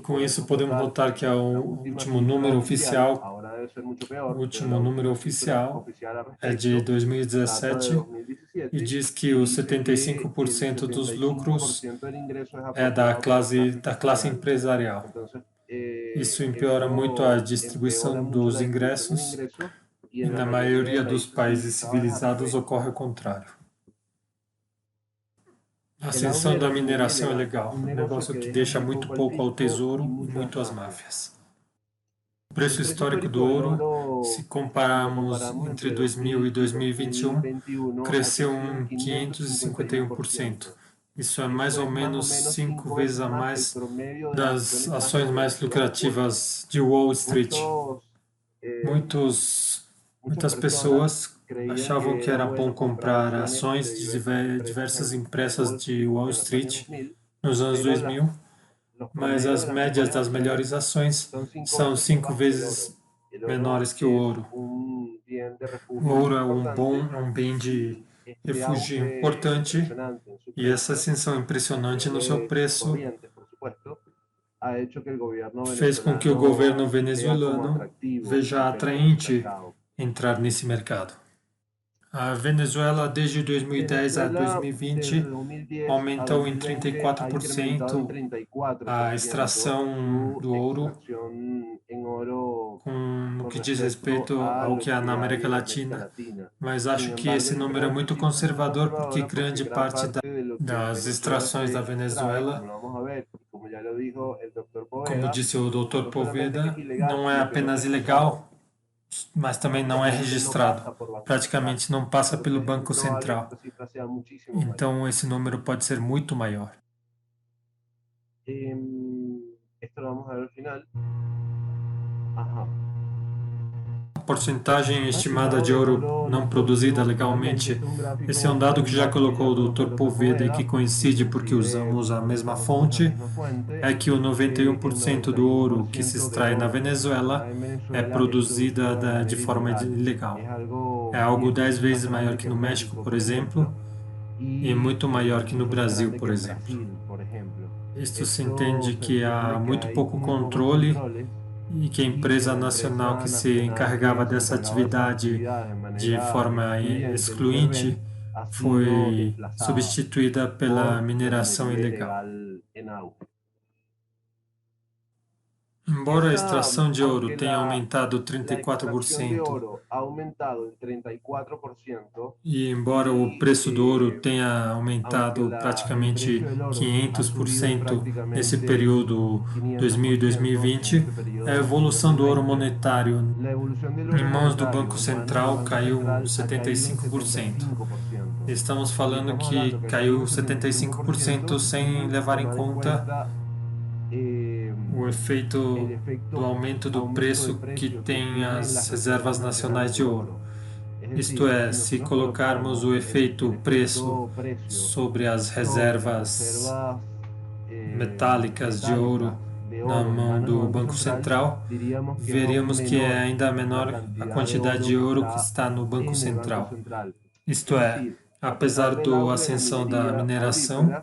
com isso podemos notar que o último número oficial é de 2017 e diz que os 75% dos lucros é da classe empresarial. Isso empeora muito a distribuição dos ingressos e na maioria dos países civilizados ocorre o contrário. A ascensão da mineração é legal, um negócio que deixa muito pouco ao tesouro e muito às máfias. O preço histórico do ouro, se compararmos entre 2000 e 2021, cresceu em 551%. Isso é mais ou menos 5 vezes a mais das ações mais lucrativas de Wall Street. Muitas pessoas achavam que era bom comprar ações de diversas empresas de Wall Street nos anos 2000, mas as médias das melhores ações são 5 vezes menores que o ouro. O ouro é um bem de refúgio importante e essa ascensão impressionante no seu preço fez com que o governo venezuelano veja atraente entrar nesse mercado. A Venezuela, desde 2010 a 2020, aumentou em 34% a extração do ouro, no que diz respeito ao que há na América Latina. Mas acho que esse número é muito conservador, porque grande parte das extrações da Venezuela, como disse o Dr. Poveda, não é apenas ilegal, mas também não é registrado. Praticamente não passa pelo Banco Central. Então, esse número pode ser muito maior. A porcentagem estimada de ouro não produzida legalmente, esse é um dado que já colocou o Dr. Poveda e que coincide porque usamos a mesma fonte, é que o 91% do ouro que se extrai na Venezuela é produzida de forma ilegal. É algo 10 vezes maior que no México, por exemplo, e muito maior que no Brasil, por exemplo. Isto se entende que há muito pouco controle e que a empresa nacional que se encarregava dessa atividade de forma excluinte foi substituída pela mineração ilegal. Embora a extração de ouro tenha aumentado 34%, e embora o preço do ouro tenha aumentado praticamente 500% nesse período 2000 e 2020, a evolução do ouro monetário em mãos do Banco Central caiu 75%. Estamos falando que caiu 75% sem levar em conta o efeito do aumento do preço que tem as reservas nacionais de ouro. Isto é, se colocarmos o efeito preço sobre as reservas metálicas de ouro na mão do Banco Central, veríamos que é ainda menor a quantidade de ouro que está no Banco Central. Isto é, apesar da ascensão da mineração,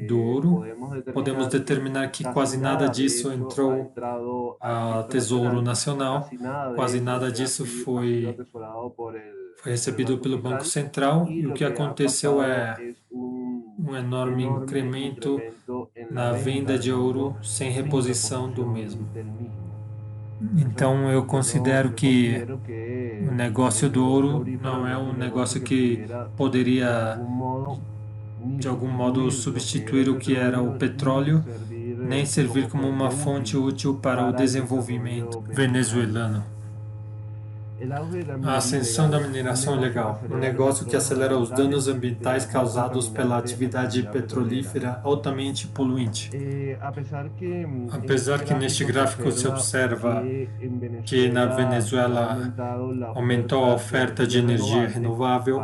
do ouro, podemos determinar que quase nada disso entrou ao Tesouro Nacional, quase nada disso foi recebido pelo Banco Central, e o que aconteceu é um enorme incremento na venda de ouro sem reposição do mesmo. Então, eu considero que o negócio do ouro não é um negócio que poderia, de algum modo, substituir o que era o petróleo, nem servir como uma fonte útil para o desenvolvimento venezuelano. A ascensão da mineração ilegal, um negócio que acelera os danos ambientais causados pela atividade petrolífera altamente poluente. Apesar que neste gráfico se observa que na Venezuela aumentou a oferta de energia renovável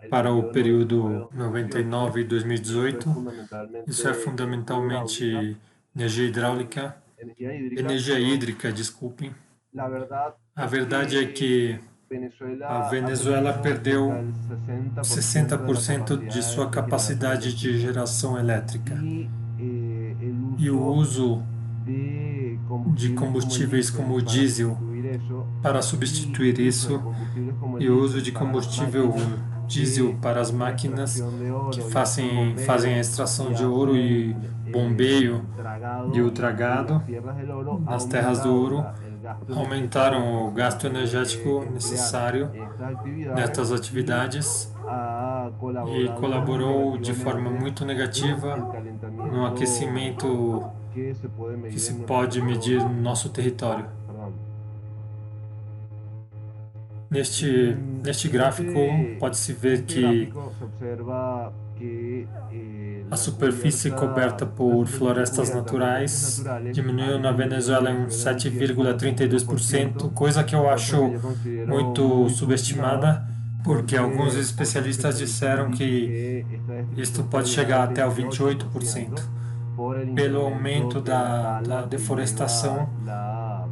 para o período 99 e 2018, isso é fundamentalmente energia hídrica, desculpem. A verdade é que a Venezuela perdeu 60% de sua capacidade de geração elétrica. E o uso de combustíveis como o diesel para substituir isso, e o uso de combustível diesel para as máquinas que fazem a extração de ouro e bombeio e o dragado nas terras do ouro, aumentaram o gasto energético necessário nestas atividades e colaborou de forma muito negativa no aquecimento que se pode medir no nosso território. Neste gráfico, pode-se ver que a superfície coberta por florestas naturais diminuiu na Venezuela em 7,32%, coisa que eu acho muito subestimada, porque alguns especialistas disseram que isto pode chegar até o 28%, pelo aumento da deforestação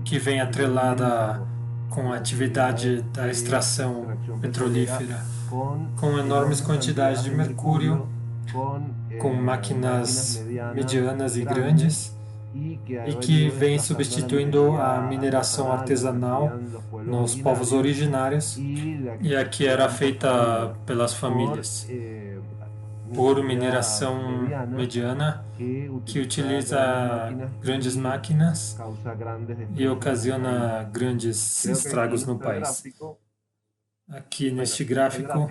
que vem atrelada com a atividade da extração petrolífera, com enormes quantidades de mercúrio, com máquinas medianas e grandes, e que vem substituindo a mineração artesanal nos povos originários, e a que era feita pelas famílias, por mineração mediana, que utiliza grandes máquinas e ocasiona grandes estragos no país. Aqui neste gráfico,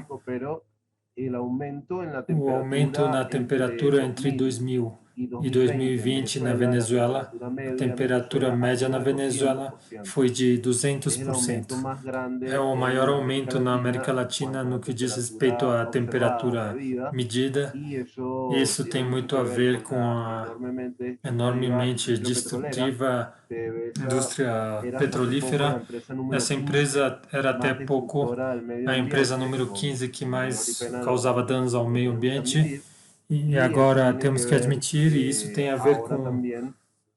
o aumento na temperatura entre 2000 e 2020 na Venezuela, a temperatura média na Venezuela foi de 200%. É o maior aumento na América Latina no que diz respeito à temperatura medida. Isso tem muito a ver com a enormemente destrutiva indústria petrolífera. Essa empresa era até pouco a empresa número 15 que mais causava danos ao meio ambiente. E agora temos que admitir, e isso tem a ver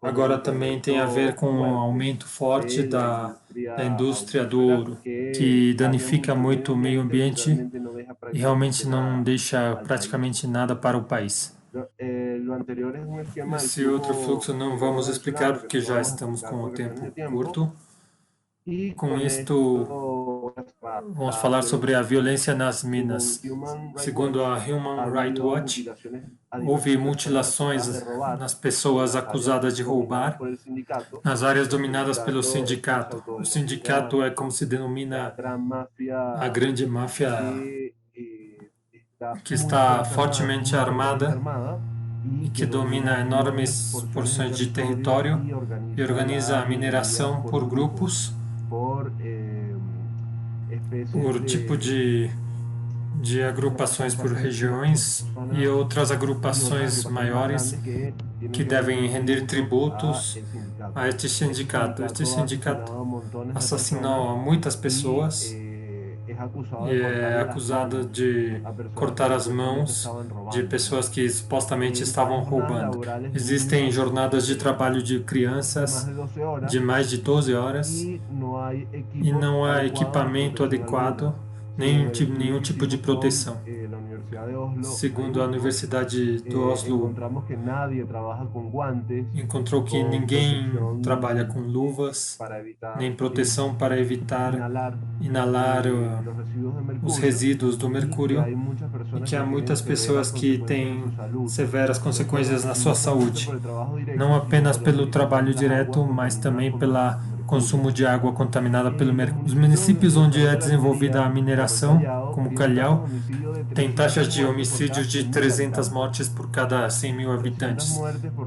agora também tem a ver com um aumento forte da indústria do ouro, que danifica muito o meio ambiente e realmente não deixa praticamente nada para o país. Esse outro fluxo não vamos explicar porque já estamos com o tempo curto. Com isto, vamos falar sobre a violência nas minas. Segundo a Human Rights Watch, houve mutilações nas pessoas acusadas de roubar nas áreas dominadas pelo sindicato. O sindicato é como se denomina a grande máfia que está fortemente armada e que domina enormes porções de território e organiza a mineração por grupos, por tipo de agrupações por regiões e outras agrupações maiores que devem render tributos a este sindicato. Este sindicato assassinou muitas pessoas e é acusado de cortar as mãos de pessoas que supostamente estavam roubando. Existem jornadas de trabalho de crianças de mais de 12 horas e não há equipamento adequado nenhum tipo de proteção. Segundo a Universidade de Oslo, encontrou que ninguém trabalha com luvas, nem proteção para evitar inalar os resíduos do mercúrio, e que há muitas pessoas que têm severas consequências na sua saúde, não apenas pelo trabalho direto, mas também pelo consumo de água contaminada pelo mercúrio. Os municípios onde é desenvolvida a mineração, como Callao, tem taxas de homicídio de 300 mortes por cada 100 mil habitantes.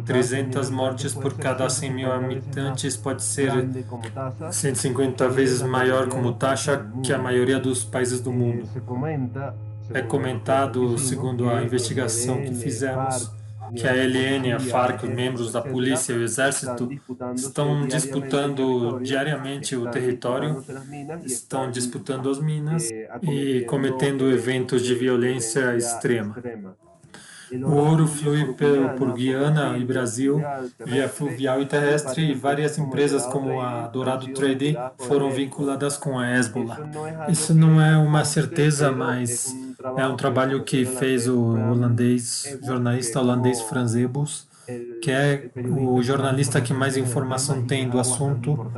300 mortes por cada 100 mil habitantes pode ser 150 vezes maior como taxa que a maioria dos países do mundo. É comentado, segundo a investigação que fizemos, que a ELN, a FARC, os membros da polícia e o exército estão disputando diariamente o território, estão disputando as minas e cometendo eventos de violência extrema. O ouro flui por Guiana e Brasil, via fluvial e terrestre, e várias empresas como a Dourado Trading foram vinculadas com a Hezbollah. Isso não é uma certeza, mas é um trabalho que fez o jornalista holandês Frans Ebels, que é o jornalista que mais informação tem do assunto.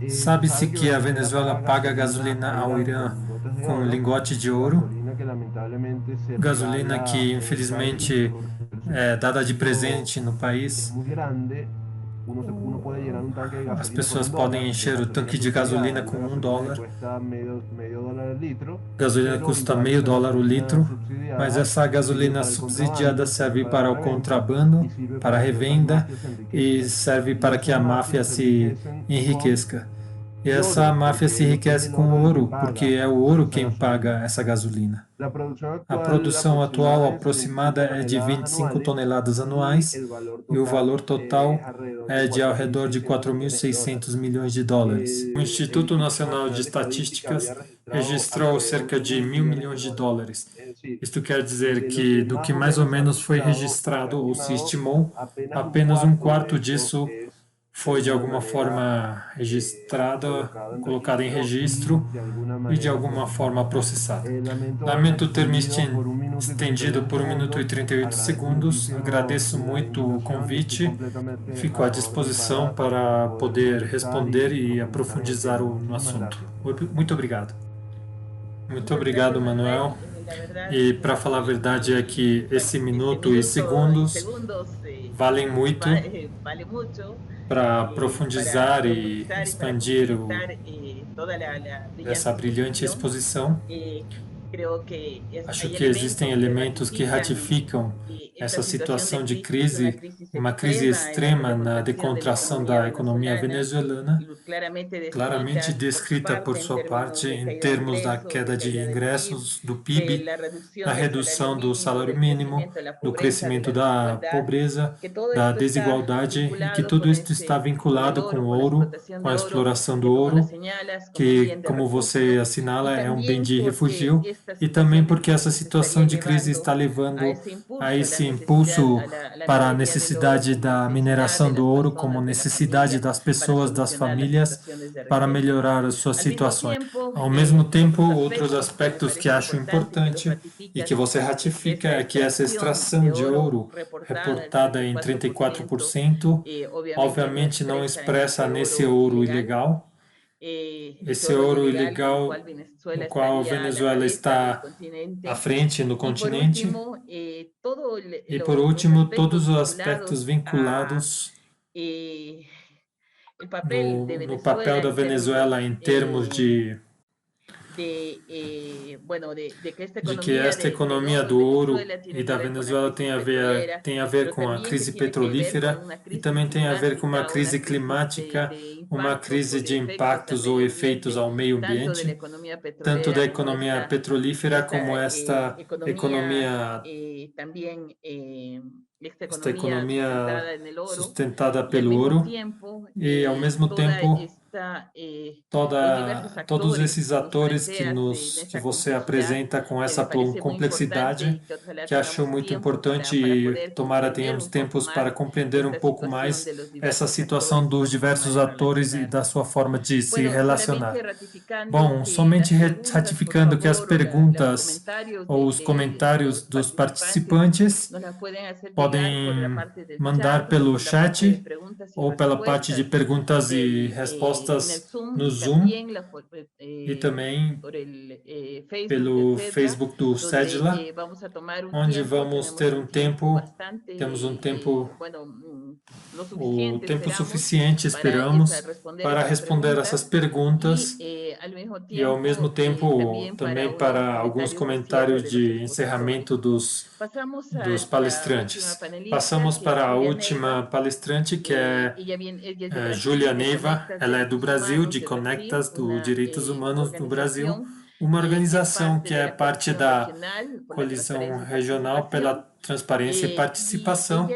Sabe-se que a Venezuela paga gasolina ao Irã com lingote de ouro, gasolina que infelizmente é dada de presente no país. As pessoas podem encher o tanque de gasolina com $1. Gasolina custa $0,5 o litro, mas essa gasolina subsidiada serve para o contrabando, para a revenda e serve para que a máfia se enriqueça. E essa máfia se enriquece com ouro, porque é o ouro quem paga essa gasolina. A produção atual aproximada é de 25 toneladas anuais e o valor total é de ao redor de 4.600 milhões de dólares. O Instituto Nacional de Estatísticas registrou cerca de 1.000 milhões de dólares. Isto quer dizer que, do que mais ou menos foi registrado ou se estimou, apenas um quarto disso foi de alguma forma registrada, colocada em registro e de alguma forma processada. Lamento ter me estendido por 1 minuto e 38 segundos. Agradeço muito o convite. Fico à disposição para poder responder e aprofundizar no assunto. Muito obrigado. Muito obrigado, Manuel. E para falar a verdade é que esse minuto e segundos valem muito para profundizar e expandir essa brilhante exposição. Acho que existem elementos que ratificam essa situação de crise, uma crise extrema na decontração da economia venezuelana, claramente descrita por sua parte em termos da queda de ingressos, do PIB, da redução do salário mínimo, do crescimento da pobreza, da desigualdade, e que tudo isso está vinculado com o ouro, com a exploração do ouro, que, como você assinala, é um bem de refúgio, e também porque essa situação de crise está levando a esse impulso para a necessidade da mineração do ouro como necessidade das pessoas, das famílias, para melhorar as suas situações. Ao mesmo tempo, outros aspectos que acho importante e que você ratifica é que essa extração de ouro, reportada em 34%, obviamente não expressa nesse ouro ilegal, esse ouro ilegal no qual a Venezuela está à frente no continente. E, por último, todos os aspectos vinculados no papel da Venezuela em termos de que esta economia do ouro e da Venezuela tem a ver com a crise petrolífera e também tem a ver com uma crise climática, uma crise de impactos ou efeitos ao meio ambiente, tanto da economia petrolífera como esta economia sustentada pelo ouro, e ao mesmo tempo Todos esses atores que você apresenta com essa complexidade, que acho muito importante e tomara tenhamos tempos para compreender um pouco mais essa situação dos diversos atores e da sua forma de se relacionar. Bom, somente ratificando que as perguntas ou os comentários dos participantes podem mandar pelo chat ou pela parte de perguntas e respostas no Zoom e também pelo Facebook do Cedla, onde vamos ter temos um tempo, o tempo suficiente, esperamos, para responder essas perguntas e, ao mesmo tempo, também para alguns comentários de encerramento dos palestrantes. Passamos para a última palestrante, que é Júlia Neiva. Ela é do Brasil, de Conectas, do Direitos Humanos no Brasil, uma organização que é parte da Coalizão Regional pela Transparência e Participação.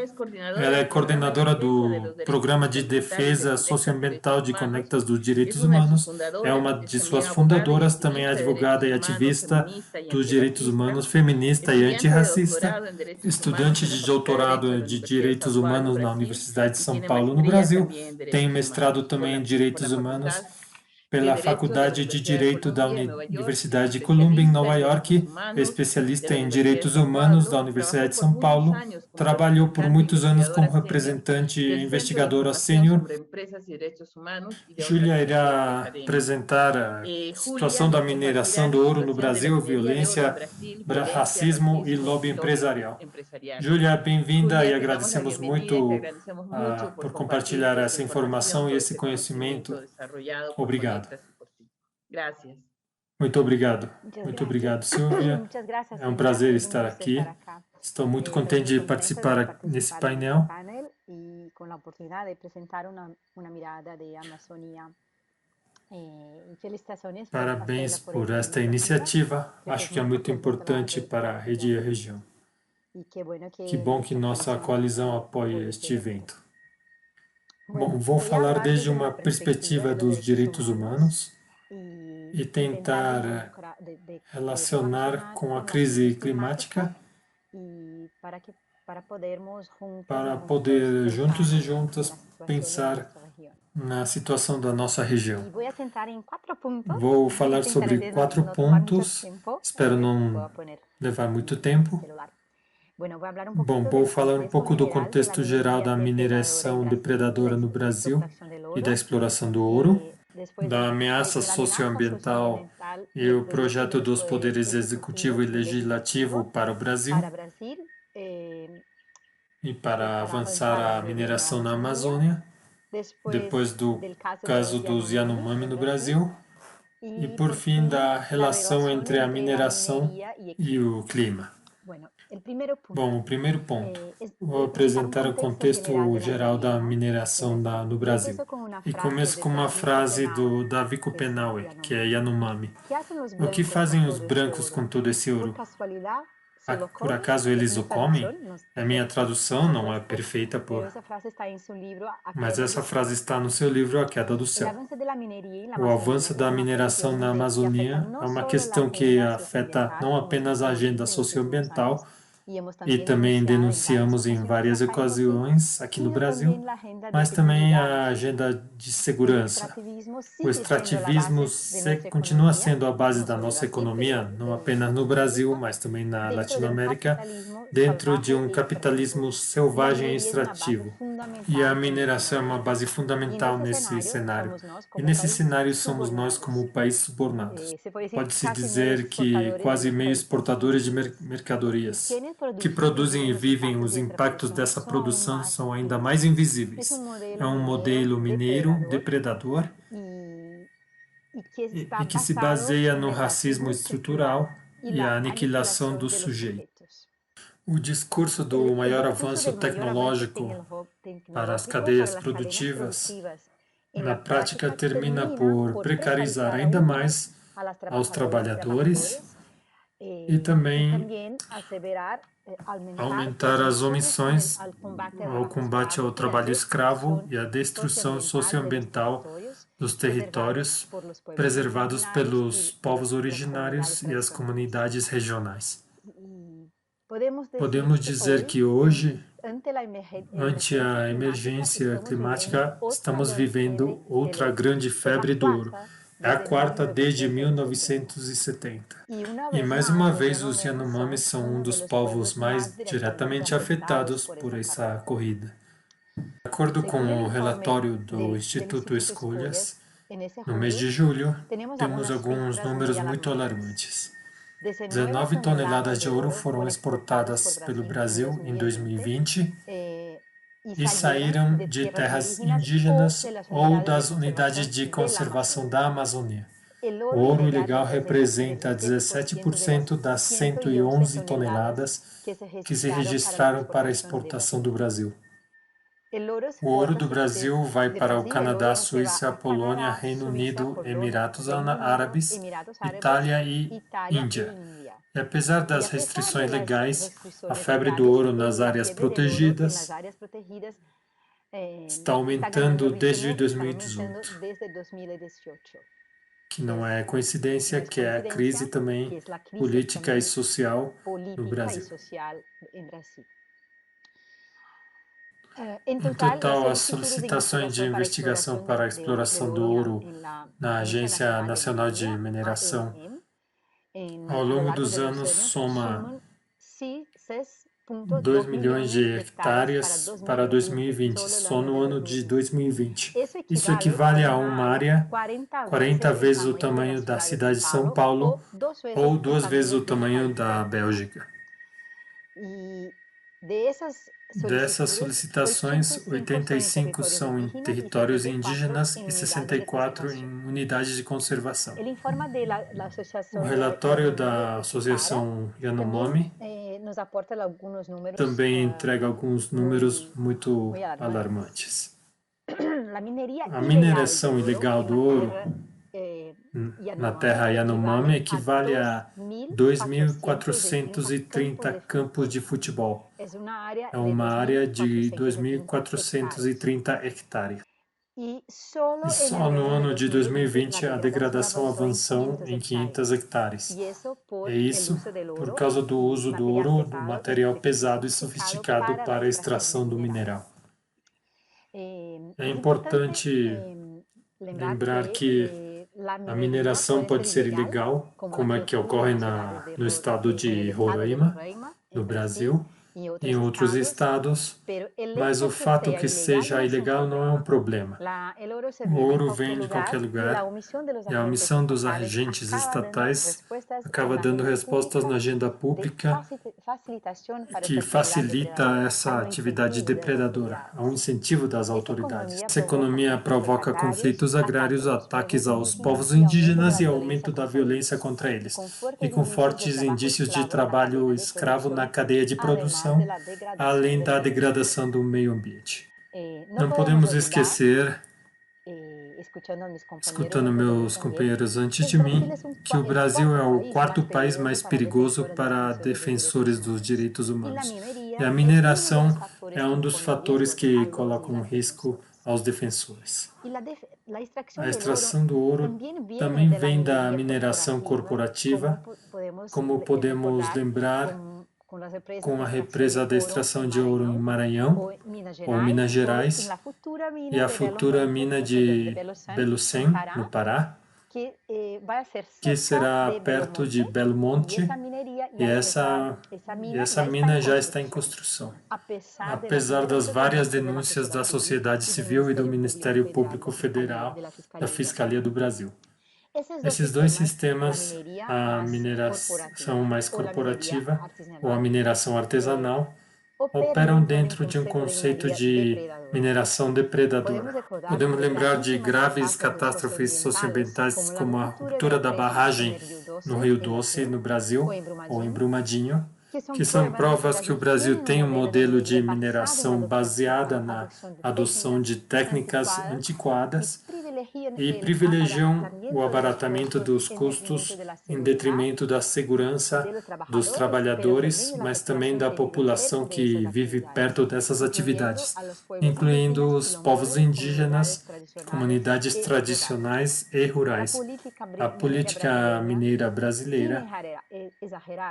Ela é coordenadora do Programa de Defesa Socioambiental de Conectas dos Direitos Humanos. É uma de suas fundadoras, também advogada e ativista dos direitos humanos, feminista e antirracista, estudante de doutorado de Direitos Humanos na Universidade de São Paulo, no Brasil. Tem mestrado também em Direitos Humanos pela Faculdade de Direito da Universidade de Columbia, em Nova York, especialista em Direitos Humanos da Universidade de São Paulo. Trabalhou por muitos anos como representante e investigadora sênior. Júlia irá apresentar a situação da mineração do ouro no Brasil, violência, racismo e lobby empresarial. Júlia, bem-vinda e agradecemos muito por compartilhar essa informação e esse conhecimento. Obrigado. Muito obrigado. Muito obrigado, Silvia. É um prazer estar aqui. Estou muito contente de participar nesse painel. E com a oportunidade de apresentar uma mirada de Amazônia. Parabéns por esta iniciativa. Acho que é muito importante para a rede e a região. Que bom que nossa coalizão apoia este evento. Bom, vou falar desde uma perspectiva dos direitos humanos e tentar relacionar com a crise climática para poder, juntos e juntas, pensar na situação da nossa região. Vou falar sobre 4 pontos, espero não levar muito tempo. Bom, vou falar um pouco do contexto geral da mineração depredadora no Brasil e da exploração do ouro, da ameaça socioambiental e o projeto dos poderes executivo e legislativo para o Brasil e para avançar a mineração na Amazônia, depois do caso dos Yanomami no Brasil e, por fim, da relação entre a mineração e o clima. Bom, o primeiro ponto, vou apresentar o contexto geral da mineração no Brasil. E começo com uma frase do Davi Kupenaue, que é Yanomami. O que fazem os brancos com todo esse ouro? Por acaso eles o comem? A minha tradução não é perfeita, mas essa frase está no seu livro A Queda do Céu. O avanço da mineração na Amazônia é uma questão que afeta não apenas a agenda socioambiental, e também denunciamos em várias ocasiões aqui no Brasil, mas também a agenda de segurança. O extrativismo continua sendo a base da nossa economia, não apenas no Brasil, mas também na Latinoamérica, dentro de um capitalismo selvagem e extrativo. E a mineração é uma base fundamental nesse cenário. E nesse cenário somos nós como país subornados. Pode-se dizer que quase meio exportadores de mercadorias. Que produzem e vivem os impactos dessa produção são ainda mais invisíveis. É um modelo mineiro depredador e que se baseia no racismo estrutural e a aniquilação do sujeito. O discurso do maior avanço tecnológico para as cadeias produtivas, na prática, termina por precarizar ainda mais aos trabalhadores e também aumentar as omissões ao combate ao trabalho escravo e à destruição socioambiental dos territórios preservados pelos povos originários e as comunidades regionais. Podemos dizer que hoje, ante a emergência climática, estamos vivendo outra grande febre do ouro. É a quarta desde 1970. E mais uma vez, os Yanomamis são um dos povos mais diretamente afetados por essa corrida. De acordo com o relatório do Instituto Escolhas, no mês de julho, temos alguns números muito alarmantes. 19 toneladas de ouro foram exportadas pelo Brasil em 2020 e saíram de terras indígenas ou das unidades de conservação da Amazônia. O ouro ilegal representa 17% das 111 toneladas que se registraram para a exportação do Brasil. O ouro do Brasil vai para o Canadá, Suíça, Polônia, Reino Unido, Emirados Árabes, Itália e Índia. E apesar das restrições legais, a febre do ouro nas áreas protegidas está aumentando desde 2018. Que não é coincidência, que é a crise também política e social no Brasil. Em total, as solicitações de investigação para a exploração do ouro na Agência Nacional de Mineração, ao longo dos anos, soma 2 milhões de hectares para 2020, só no ano de 2020. Isso equivale a uma área 40 vezes o tamanho da cidade de São Paulo ou 2 vezes o tamanho da Bélgica. Dessas solicitações, 85 são em territórios indígenas e 64 em unidades de conservação. O relatório da Associação Yanomami também entrega alguns números muito alarmantes. A mineração ilegal do ouro na terra Yanomami equivale a 2.430 campos de futebol. É uma área de 2.430 hectares. E só no ano de 2020 a degradação avançou em 500 hectares. É isso por causa do uso do ouro, do material pesado e sofisticado para a extração do mineral. É importante lembrar que a mineração pode ser ilegal, como é que ocorre no estado de Roraima, no Brasil, e em outros estados, mas o fato que seja ilegal não é um problema. O ouro vem de qualquer lugar e a omissão dos agentes estatais acaba dando respostas na agenda pública que facilita essa atividade depredadora, ao incentivo das autoridades. Essa economia provoca conflitos agrários, ataques aos povos indígenas e aumento da violência contra eles, e com fortes indícios de trabalho escravo na cadeia de produção, além da degradação do meio ambiente. Não podemos esquecer, escutando meus companheiros antes de mim, que o Brasil é o quarto país mais perigoso para defensores dos direitos humanos. E a mineração é um dos fatores que colocam risco aos defensores. A extração do ouro também vem da mineração corporativa, como podemos lembrar com a represa da extração de ouro em Maranhão ou Minas Gerais e a futura mina de Belucém, no Pará, que será perto de Belo Monte, e essa mina já está em construção. Apesar das várias denúncias da sociedade civil e do Ministério Público Federal, da Fiscalia do Brasil. Esses dois sistemas, a mineração mais corporativa ou a mineração artesanal, operam dentro de um conceito de mineração depredadora. Podemos lembrar de graves catástrofes socioambientais como a ruptura da barragem no Rio Doce, no Brasil, ou em Brumadinho, que são provas que o Brasil tem um modelo de mineração baseada na adoção de técnicas antiquadas e privilegiam o abaratamento dos custos em detrimento da segurança dos trabalhadores, mas também da população que vive perto dessas atividades, incluindo os povos indígenas, comunidades tradicionais e rurais. A política mineira brasileira,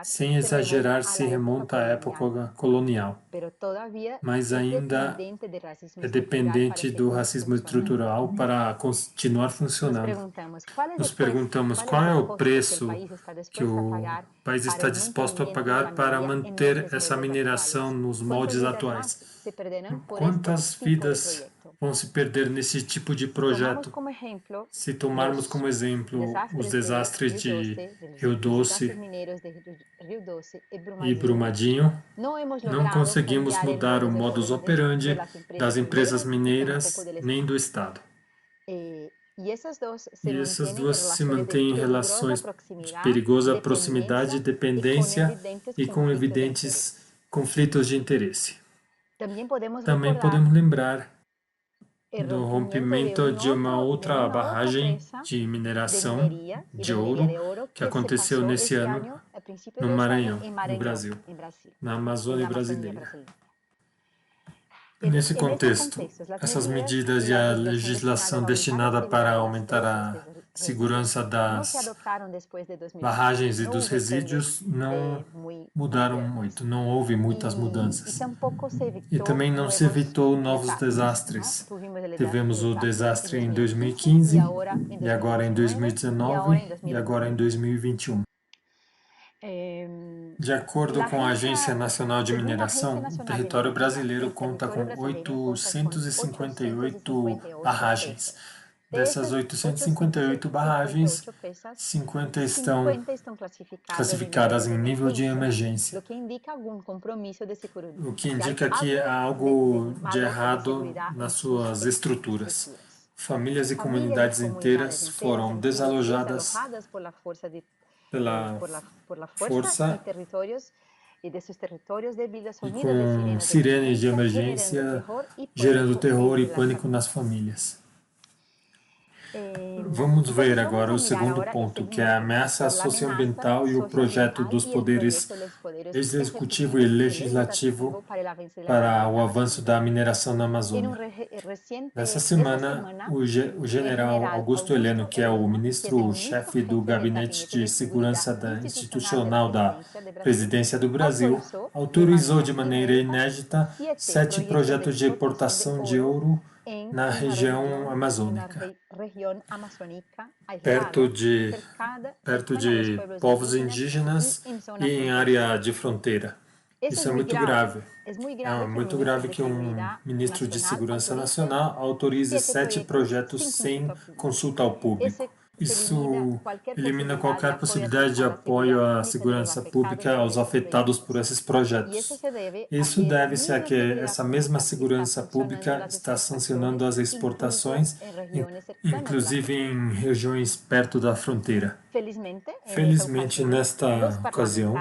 sem exagerar, se remonta à época colonial, mas ainda é dependente do racismo estrutural para continuar funcionando. Nos perguntamos qual é o preço que o país está disposto a pagar para manter essa mineração nos moldes atuais. Quantas vidas vão se perder nesse tipo de projeto? Se tomarmos como exemplo os desastres de Rio Doce e Brumadinho, não conseguimos mudar o modus operandi das empresas mineiras nem do Estado. E essas duas se mantêm em relações de perigosa proximidade, dependência e com evidentes conflitos de interesse. Também podemos lembrar do rompimento de uma outra barragem de mineração de ouro que aconteceu nesse ano no Maranhão, no Brasil, na Amazônia brasileira. Nesse contexto, essas medidas e a legislação destinada para aumentar a segurança das barragens e dos resíduos não mudaram muito, não houve muitas mudanças. E também não se evitou novos desastres. Tivemos o desastre em 2015, e agora em 2019, e agora em 2021. De acordo com a Agência Nacional de Mineração, o território brasileiro conta com 858 barragens. Dessas 858 barragens, 50 estão classificadas em nível de emergência, o que indica que há algo de errado nas suas estruturas. Famílias e comunidades inteiras foram desalojadas pela força e com sirenes de emergência, gerando terror e pânico nas famílias. Vamos ver agora o segundo ponto, que é a ameaça socioambiental e o projeto dos poderes executivo e legislativo para o avanço da mineração na Amazônia. Nessa semana, o general Augusto Heleno, que é o ministro-chefe do Gabinete de Segurança Institucional da Presidência do Brasil, autorizou de maneira inédita 7 projetos de exportação de ouro na região amazônica, perto de povos indígenas e em área de fronteira. Isso é muito grave. É muito grave que um ministro de Segurança Nacional autorize 7 projetos sem consulta ao público. Isso elimina qualquer possibilidade de apoio à segurança pública aos afetados por esses projetos. Isso deve-se a que essa mesma segurança pública está sancionando as exportações, inclusive em regiões perto da fronteira. Felizmente, nesta ocasião,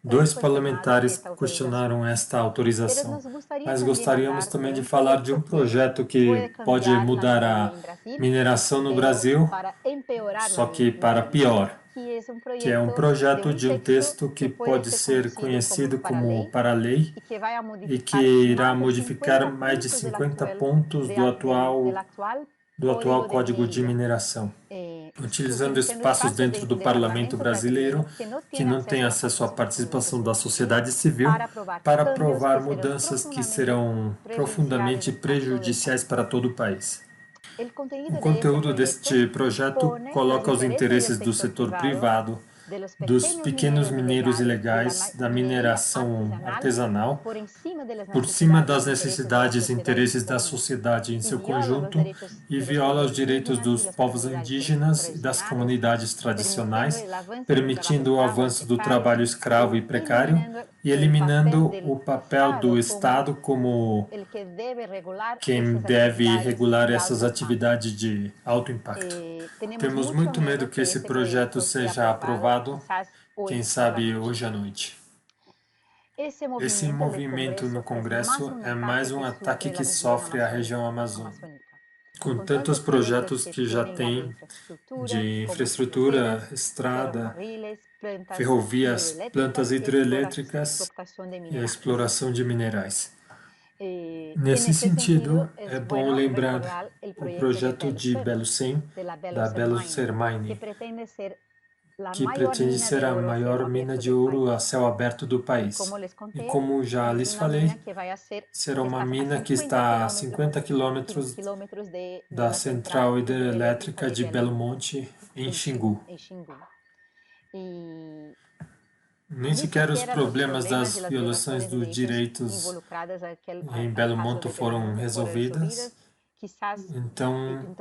2 parlamentares questionaram esta autorização, mas gostaríamos também de falar de um projeto que pode mudar a mineração no Brasil, só que para pior, que é um projeto de um texto que pode ser conhecido como para-lei e que irá modificar mais de 50 pontos do atual Código de Mineração, utilizando espaços dentro do Parlamento brasileiro que não têm acesso à participação da sociedade civil para aprovar mudanças que serão profundamente prejudiciais para todo o país. O conteúdo deste projeto coloca os interesses do setor privado, dos pequenos mineiros ilegais, da mineração artesanal, por cima das necessidades e interesses da sociedade em seu conjunto e viola os direitos dos povos indígenas e das comunidades tradicionais, permitindo o avanço do trabalho escravo e precário e eliminando o papel do Estado como quem deve regular essas atividades de alto impacto. Temos muito medo que esse projeto seja aprovado, quem sabe hoje à noite. Esse movimento no Congresso é mais um ataque que sofre a região amazônica. com tantos projetos que já tem de infraestrutura, estrada, ferrovias, plantas hidrelétricas e a exploração de minerais. Nesse sentido, é bom lembrar o projeto de Belcem, da Belcem, que pretende ser a maior mina de ouro a céu aberto do país. E como já lhes falei, será uma mina que está a 50 quilômetros da central hidrelétrica de Belo Monte, em Xingu. Nem sequer os problemas das violações dos direitos em Belo Monte foram resolvidos. Então,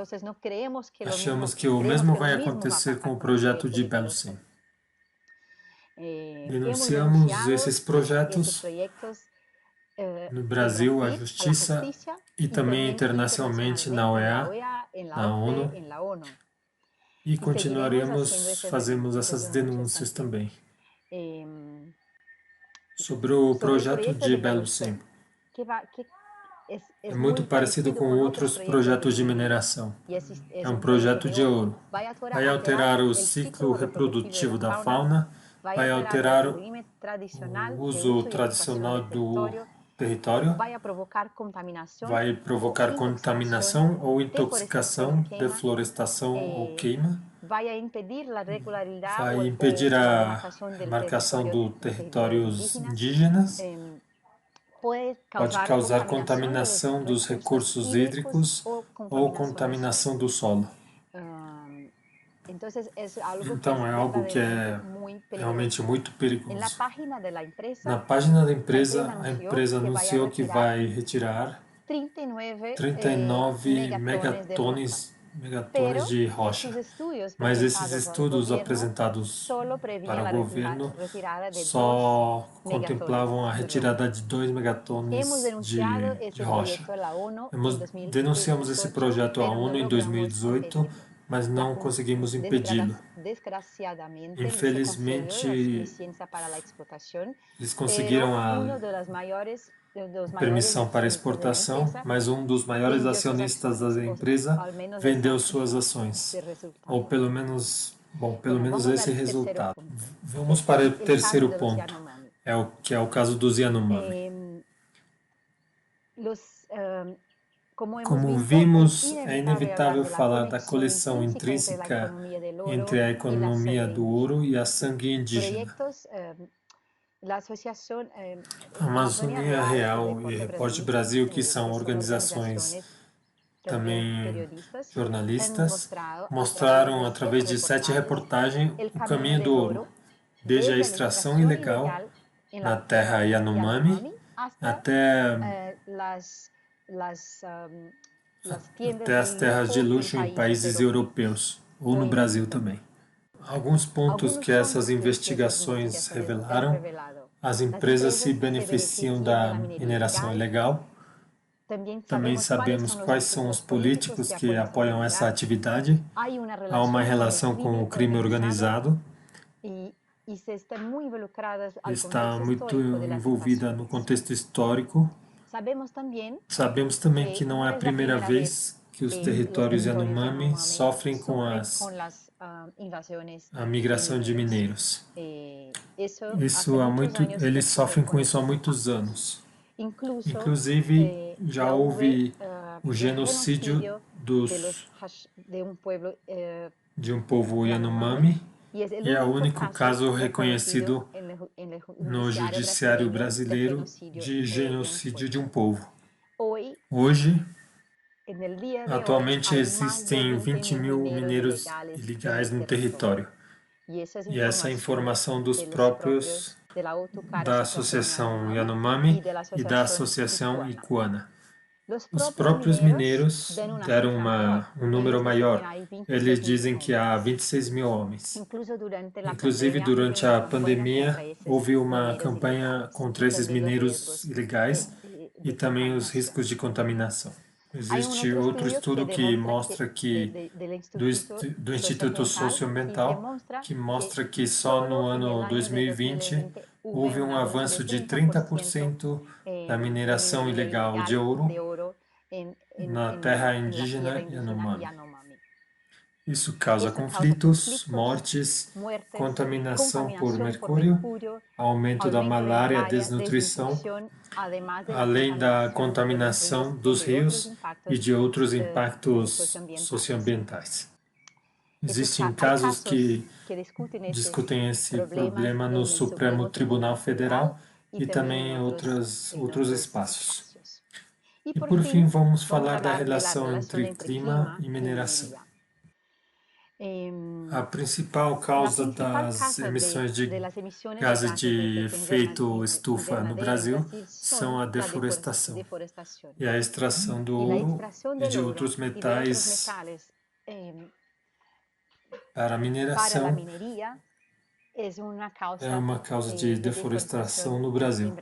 achamos que o mesmo vai acontecer com o projeto de Belcem. Denunciamos esses projetos no Brasil, a Justiça, e também internacionalmente na OEA, na ONU, e continuaremos fazendo essas denúncias também. Sobre o projeto de Belcem. É muito parecido com outros projetos de mineração. É um projeto de ouro. Vai alterar o ciclo reprodutivo da fauna, vai alterar o uso tradicional do território, vai provocar contaminação ou intoxicação, deflorestação ou queima, vai impedir a marcação dos territórios indígenas, pode causar contaminação dos recursos hídricos ou contaminação do solo. Então, é algo que é realmente muito perigoso. Na página da empresa, a empresa anunciou que vai retirar 39 megatones de rocha. Mas esses estudos apresentados para o governo só contemplavam a retirada de 2 megatones de rocha. Denunciamos esse projeto à ONU em 2018, mas não conseguimos impedi-lo. Infelizmente, eles conseguiram a permissão para exportação, mas um dos maiores acionistas da empresa vendeu suas ações, ou pelo menos esse resultado. Vamos para o terceiro ponto, que é o caso dos Yanomami. Como vimos, é inevitável falar da coleção intrínseca entre a economia do ouro e a sangue indígena. A Amazônia Real e Repórter Brasil, que são organizações também jornalistas, mostraram através de 7 reportagens o caminho do ouro, desde a extração ilegal na terra Yanomami até as terras de luxo em países europeus, ou no Brasil também. Alguns pontos que essas investigações revelaram: as empresas se beneficiam da mineração ilegal. Também sabemos quais são os políticos que apoiam essa atividade. Há uma relação com o crime organizado. Está muito envolvida no contexto histórico. Sabemos também que não é a primeira vez que os territórios Yanomami sofrem com a migração de mineiros. Eles sofrem com isso há muitos anos. Inclusive, já houve o genocídio de um povo Yanomami, e é o único caso reconhecido no judiciário brasileiro de genocídio de um povo. Hoje, atualmente existem 20 mil mineiros ilegais no território. E essa é a informação dos próprios da Associação Yanomami e da Associação Ikuana. Os próprios mineiros deram um número maior. Eles dizem que há 26 mil homens. Inclusive, durante a pandemia, houve uma campanha contra esses mineiros ilegais e também os riscos de contaminação. Existe outro estudo que mostra que, do Instituto Socioambiental, que mostra que só no ano 2020 houve um avanço de 30% da mineração ilegal de ouro na terra indígena Yanomami. Yanomami. Isso causa conflitos, mortes, contaminação por mercúrio, aumento da malária, desnutrição, além da contaminação dos rios e de outros impactos socioambientais. Existem casos que discutem esse problema no Supremo Tribunal Federal e também em outros espaços. E por fim, vamos falar da relação entre clima e mineração. A principal causa das emissões de gases de efeito estufa no Brasil são a deforestação e a extração do ouro e de outros metais para a mineração. É uma causa de deforestação no Brasil.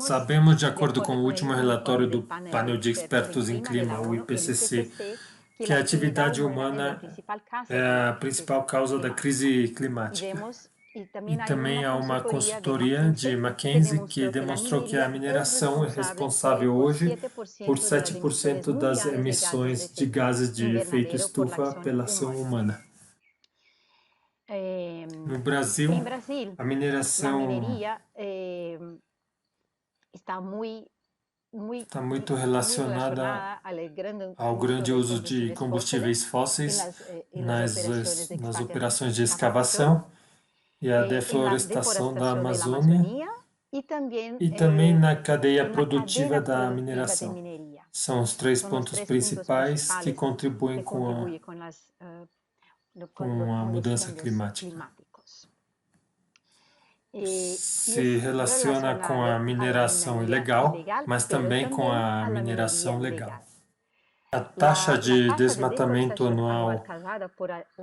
Sabemos, de acordo com o último relatório do painel de expertos em clima, o IPCC, que a atividade humana é a principal causa da crise climática. E também há uma consultoria de McKinsey que demonstrou que a mineração é responsável hoje por 7% das emissões de gases de efeito estufa pela ação humana. No Brasil, a mineração está muito relacionada ao grande uso de combustíveis fósseis nas operações de escavação e a deflorestação da Amazônia e também na cadeia produtiva da mineração. São os 3 pontos principais que contribuem com a mudança climática. Se relaciona com a mineração ilegal, mas também com a mineração legal. A taxa de desmatamento anual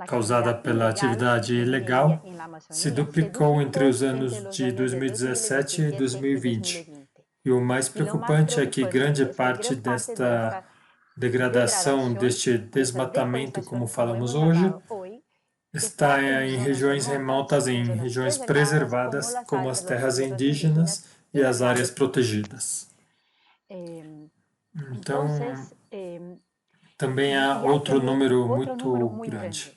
causada pela atividade ilegal se duplicou entre os anos de 2017 e 2020. E o mais preocupante é que grande parte desta degradação, deste desmatamento, como falamos hoje, está em regiões remotas, em regiões preservadas, como as terras indígenas e as áreas protegidas. Então, também há outro número muito grande.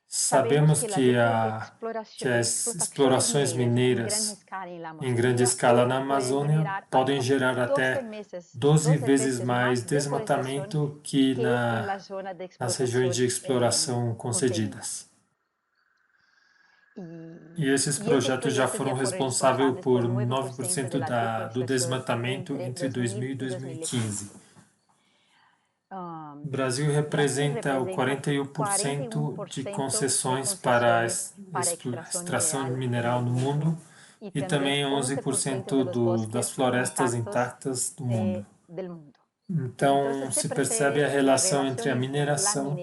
Sabemos que as explorações mineiras em grande escala na Amazônia podem gerar até 12 vezes mais desmatamento que nas regiões de exploração concedidas. E esses projetos já foram responsáveis por 9% do desmatamento entre 2000 e 2015. O Brasil representa o 41% de concessões para a extração mineral no mundo e também 11% das florestas intactas do mundo. Então, se percebe a relação entre a mineração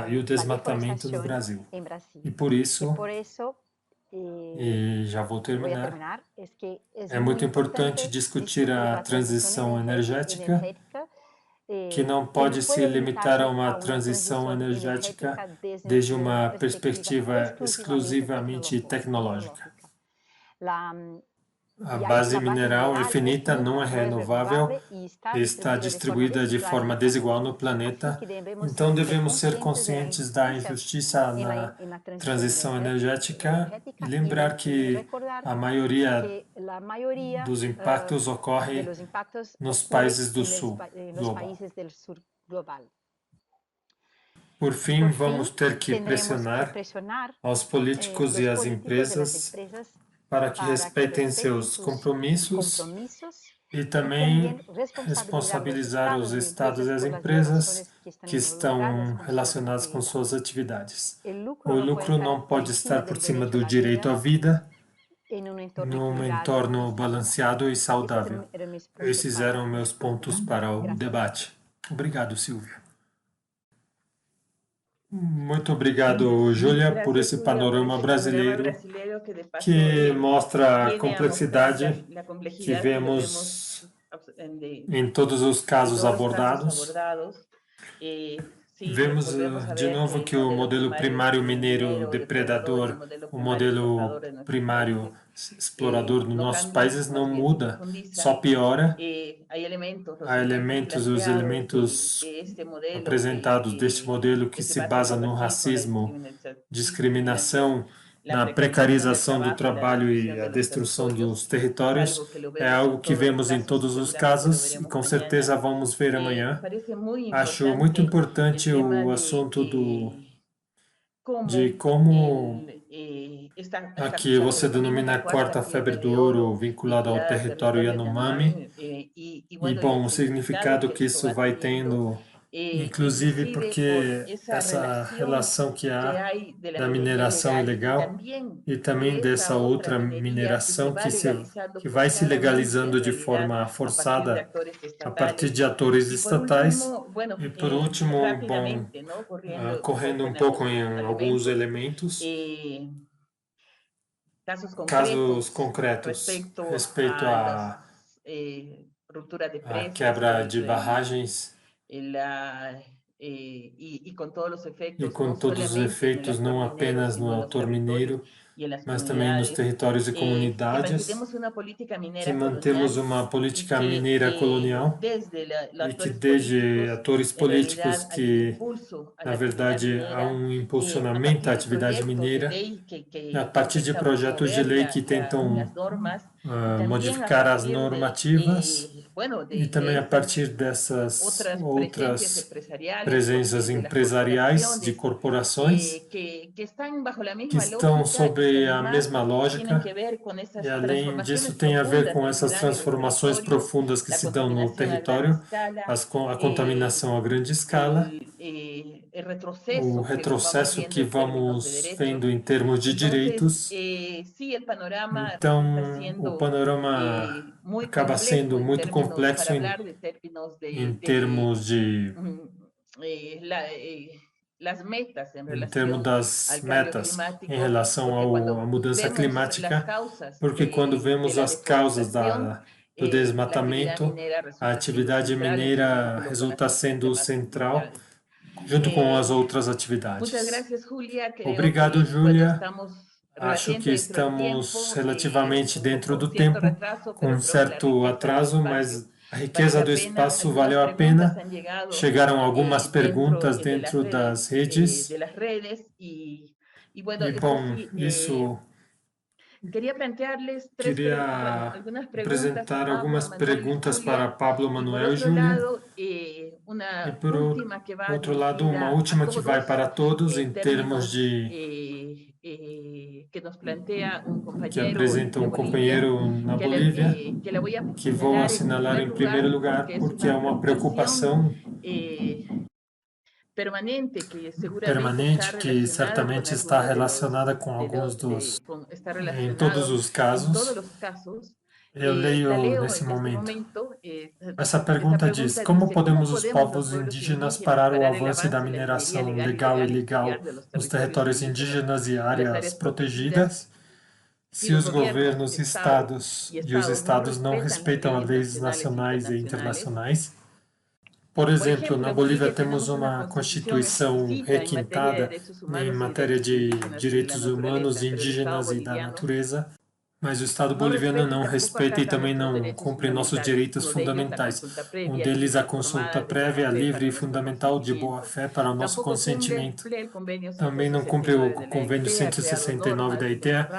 e o desmatamento no Brasil. E por isso, e já vou terminar, é muito importante discutir a transição energética, que não pode se limitar a uma transição energética desde uma perspectiva exclusivamente tecnológica. A base mineral é finita, não é renovável e está distribuída de forma desigual no planeta. Então, devemos ser conscientes da injustiça na transição energética e lembrar que a maioria dos impactos ocorre nos países do sul global. Por fim, vamos ter que pressionar aos políticos e às empresas para que respeitem seus compromissos e também responsabilizar os estados e as empresas que estão relacionadas com suas atividades. O lucro não pode estar por cima do direito à vida num entorno balanceado e saudável. Esses eram meus pontos para o debate. Obrigado, Silvia. Muito obrigado, Júlia, por esse panorama brasileiro que mostra a complexidade que vemos em todos os casos abordados. Vemos de novo que o modelo primário mineiro depredador, o modelo primário explorador nos nossos países não muda, só piora. Há elementos, os elementos apresentados deste modelo que se basa no racismo, discriminação, na precarização do trabalho e a destruição dos territórios, é algo que vemos em todos os casos e com certeza vamos ver amanhã. Acho muito importante o assunto de como aqui você denomina a quarta febre do ouro vinculada ao território Yanomami e, bom, o significado que isso vai tendo, inclusive porque essa relação que há da mineração ilegal e também dessa outra mineração que vai se legalizando de forma forçada a partir de atores estatais. E por último, bom, correndo um pouco em alguns elementos, casos concretos respeito à quebra de barragens e com todos os efeitos, não apenas no autor mineiro, mas também nos territórios e comunidades, que mantemos uma política mineira colonial e que desde atores políticos que, na verdade, há um impulsionamento da atividade mineira a partir de projetos de lei que tentam modificar as normativas e também a partir dessas outras presenças empresariais de corporações que estão sob a mesma lógica e, além disso, tem a ver com essas transformações profundas que se dão no território, a contaminação a grande escala, o retrocesso que vamos vendo em termos de direitos. Então, o panorama acaba sendo muito complexo em termos de das metas em relação à mudança climática, porque quando vemos as causas do desmatamento, a atividade mineira resulta sendo central, junto com as outras atividades. Obrigado, Júlia. Acho que estamos relativamente dentro do tempo, com um certo atraso, mas a riqueza do espaço valeu a pena. Chegaram algumas perguntas dentro das redes. E, bom, isso... Queria apresentar algumas perguntas para Pablo, Manuel e Júlia. E, por outro lado, uma última que vai para todos em termos de... que apresenta um companheiro na Bolívia, que vou assinalar em primeiro lugar, porque é uma preocupação permanente que certamente está relacionada com alguns em todos os casos. Eu leio nesse momento. Essa pergunta diz: como podemos os povos indígenas parar o avanço da mineração legal e ilegal nos territórios indígenas e áreas protegidas se os governos e os estados não respeitam as leis nacionais e internacionais? Por exemplo, na Bolívia temos uma constituição requintada em matéria de direitos humanos, indígenas e da natureza, mas o Estado boliviano não respeita e também não cumpre nossos direitos fundamentais. Um deles, a consulta prévia, livre e fundamental de boa-fé para o nosso consentimento. Também não cumpre o Convênio 169 da ITEA,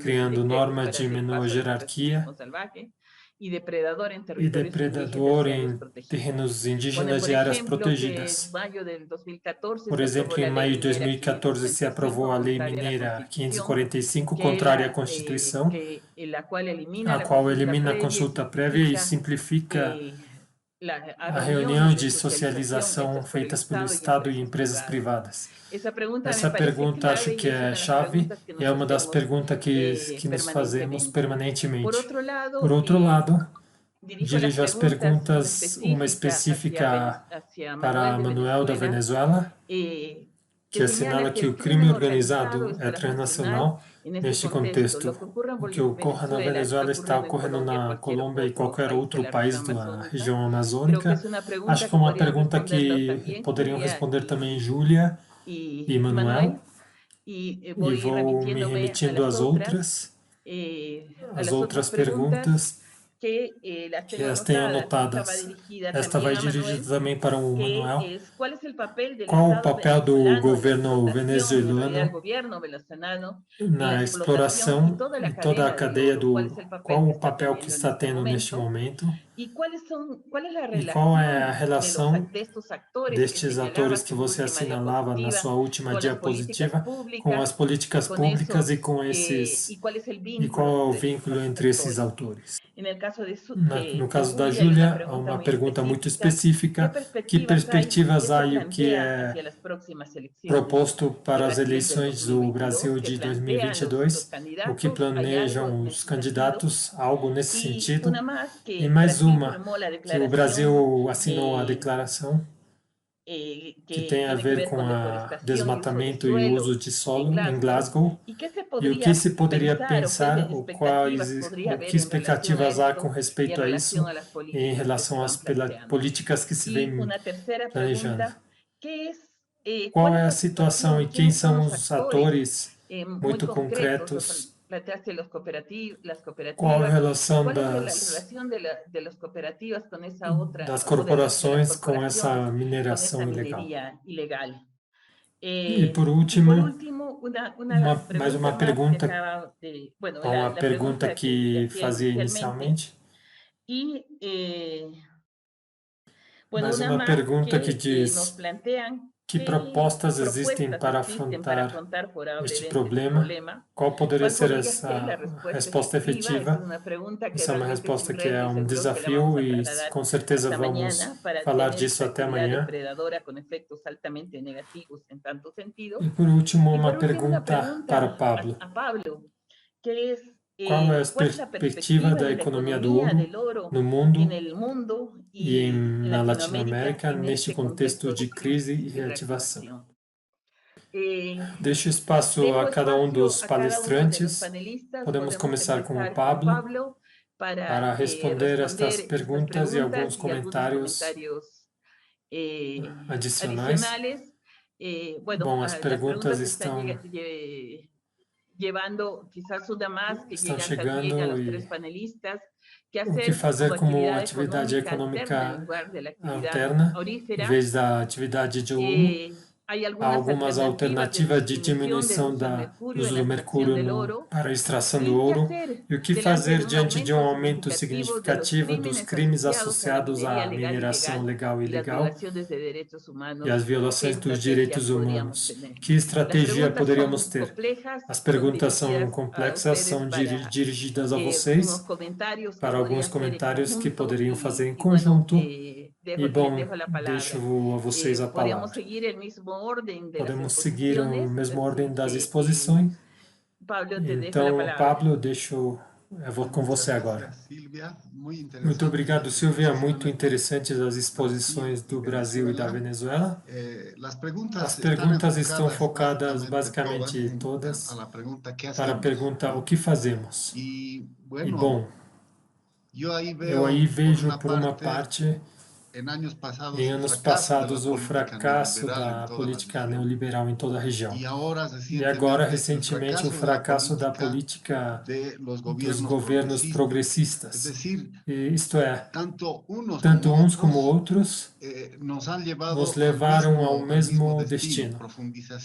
criando norma de menor jerarquia e depredador em terrenos indígenas e áreas protegidas. Por exemplo, em maio de 2014 se aprovou a Lei Mineira 545, contrária à Constituição, a qual elimina a consulta prévia e simplifica a reunião de socialização feitas pelo Estado e empresas privadas. Essa pergunta acho que é chave e é uma das perguntas que nos fazemos permanentemente. Por outro lado, dirijo as perguntas, uma específica para Manuel da Venezuela. que assinala que o crime organizado é transnacional neste contexto. O que ocorre na Venezuela está ocorrendo na Colômbia e qualquer outro país da região amazônica. Acho que foi uma pergunta que poderiam responder também Júlia e Manuel. E vou me remetindo às outras perguntas que as tenho anotadas. Esta vai dirigida também para o Manuel. Qual o papel do governo venezuelano na exploração e toda a cadeia qual o papel que está tendo neste momento? E qual é a relação destes atores que você assinalava na sua última diapositiva com as políticas públicas e com e qual é o vínculo entre esses autores? No caso da Júlia, uma pergunta muito específica: que perspectivas há e o que é proposto para as eleições do Brasil de 2022? O que planejam os candidatos? Algo nesse sentido? E mais uma, que o Brasil assinou a declaração que tem a ver com o desmatamento e o uso de solo em Glasgow, e o que se poderia pensar, que expectativas há com respeito a isso em relação às políticas que se vêm planejando. Qual é a situação e quem são os atores muito concretos? Qual a relação das corporações com essa mineração ilegal? E por último, mais uma pergunta, uma pergunta que fazia inicialmente. Mais uma pergunta que diz: que propostas existem para afrontar este problema? Qual poderia ser essa resposta efetiva? Essa é uma resposta que é um desafio e com certeza vamos falar disso até amanhã. E por último, uma pergunta para Pablo. Qual é a perspectiva da economia do ouro no mundo e na Latinoamérica neste contexto de crise e reativação? Deixo espaço a cada um dos palestrantes. Podemos começar com o Pablo para responder estas perguntas e alguns comentários adicionais. Bom, as perguntas estão chegando e o que fazer como atividade econômica alterna em vez da atividade de ouro. Há algumas alternativas de diminuição do uso do mercúrio para a extração do ouro. E o que fazer diante de um aumento significativo dos crimes associados à mineração legal e ilegal e às violações dos direitos humanos? Que estratégia poderíamos ter? As perguntas são complexas, são dirigidas a vocês, para alguns comentários que poderiam fazer em conjunto. E, bom, deixo a vocês a palavra. Podemos seguir a mesma ordem das exposições. Então, Pablo, eu vou com você agora. Muito obrigado, Silvia. Muito interessantes as exposições do Brasil e da Venezuela. As perguntas estão focadas basicamente todas para a pergunta: o que fazemos? E, bom, eu aí vejo, por uma parte, em anos passados, o fracasso da política neoliberal em toda a região. E agora, recentemente, o fracasso da política dos governos progressistas. Isto é, tanto uns como outros nos levaram ao mesmo destino: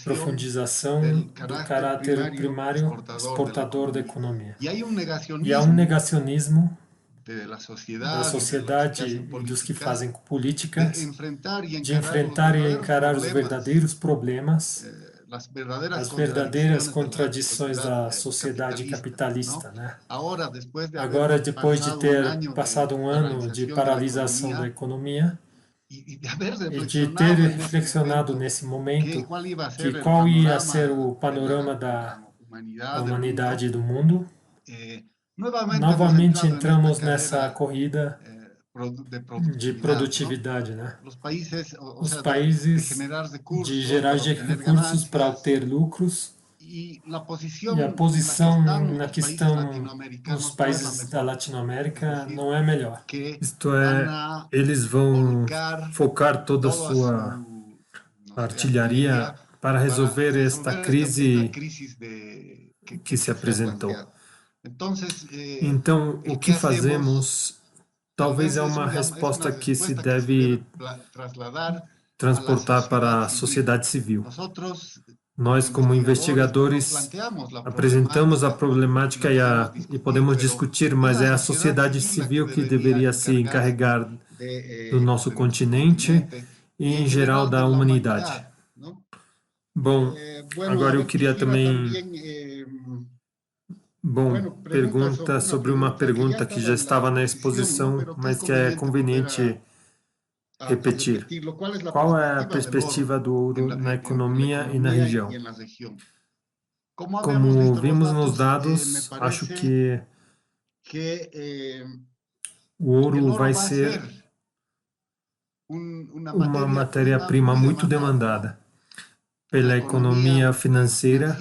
profundização do caráter primário exportador da economia. E há um negacionismo da sociedade e dos que fazem políticas de enfrentar e encarar os verdadeiros problemas, as verdadeiras contradições da sociedade capitalista, né? Agora, depois de ter passado um ano de paralisação da economia e de ter reflexionado nesse momento qual ia ser o panorama da humanidade e do mundo, novamente entramos nessa corrida de produtividade, né? Os países, Os países de gerar recursos para obter lucros e a posição na que estão os países da Latinoamérica não é melhor. Isto é, eles vão focar toda a sua artilharia para resolver esta crise que se apresentou. Então, o que fazemos talvez é uma resposta que se deve transportar para a sociedade civil. Nós, como investigadores, apresentamos a problemática e podemos discutir, mas é a sociedade civil que deveria se encarregar do nosso continente e, em geral, da humanidade. Bom, agora eu queria também... pergunta sobre uma pergunta que já estava na exposição, mas que é conveniente repetir. Qual é a perspectiva do ouro na economia e na região? Como vimos nos dados, acho que o ouro vai ser uma matéria-prima muito demandada pela economia financeira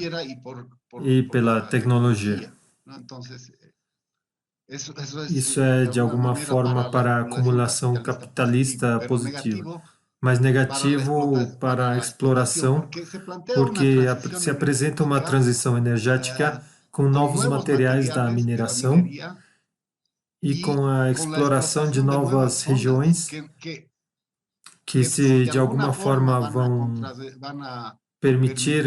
e pela tecnologia. Isso é, de alguma forma, para a acumulação capitalista positiva, mas negativo para a exploração, porque se apresenta uma transição energética com novos materiais da mineração e com a exploração de novas regiões que, se de alguma forma vão permitir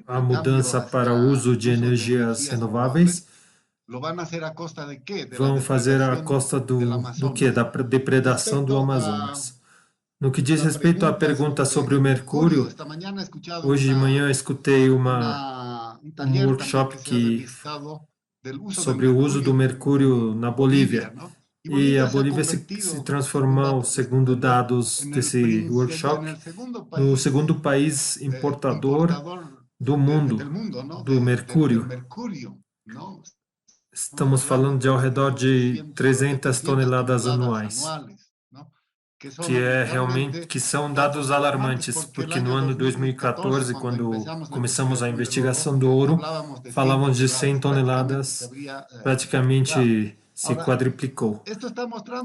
a mudança para o uso de energias renováveis, vão fazer a costa do quê? Da depredação do Amazonas. No que diz respeito à pergunta sobre o mercúrio, hoje de manhã eu escutei um workshop sobre o uso do mercúrio na Bolívia. E a Bolívia se transformou, segundo dados desse workshop, no segundo país importador do mundo do mercúrio. Estamos falando de ao redor de 300 toneladas anuais, que são dados alarmantes, porque no ano 2014, quando começamos a investigação do ouro, falávamos de 100 toneladas, praticamente se quadruplicou.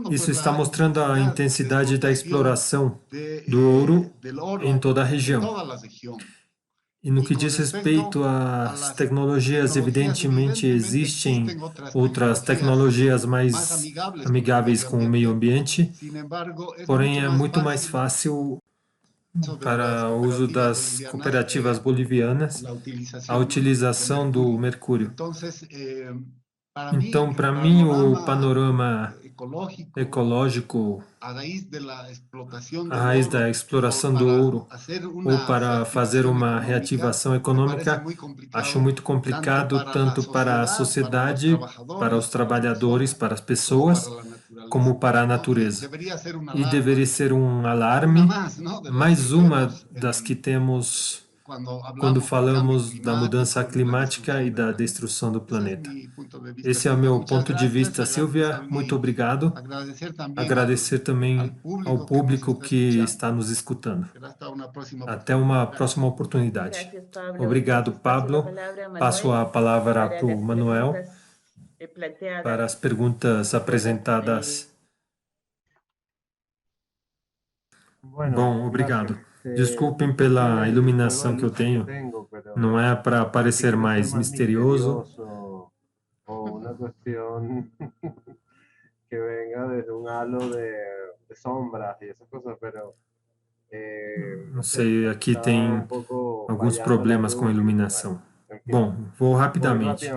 Isso está mostrando a intensidade da exploração do ouro em toda a região. E no que diz respeito às tecnologias, evidentemente existem outras tecnologias mais amigáveis com o meio ambiente, porém é muito mais fácil para o uso das cooperativas bolivianas a utilização do mercúrio. Então, para mim, o panorama ecológico, a raiz da exploração do ouro, ou para fazer uma reativação econômica, acho muito complicado tanto para a sociedade, para os trabalhadores, para as pessoas, como para a natureza. E deveria ser um alarme, mais uma das que temos quando falamos da mudança climática e da destruição do planeta. Esse é o meu ponto de vista. Silvia, muito obrigado. Agradecer também ao público que está nos escutando. Até uma próxima oportunidade. Obrigado, Pablo. Passo a palavra para o Manuel para as perguntas apresentadas. Bom, obrigado. Desculpem pela iluminação que eu tenho. Não é para parecer mais misterioso. Ou uma questão que venga desde halo de sombras e essas coisas, mas não sei, aqui tem alguns problemas com a iluminação. Bom, vou rapidamente.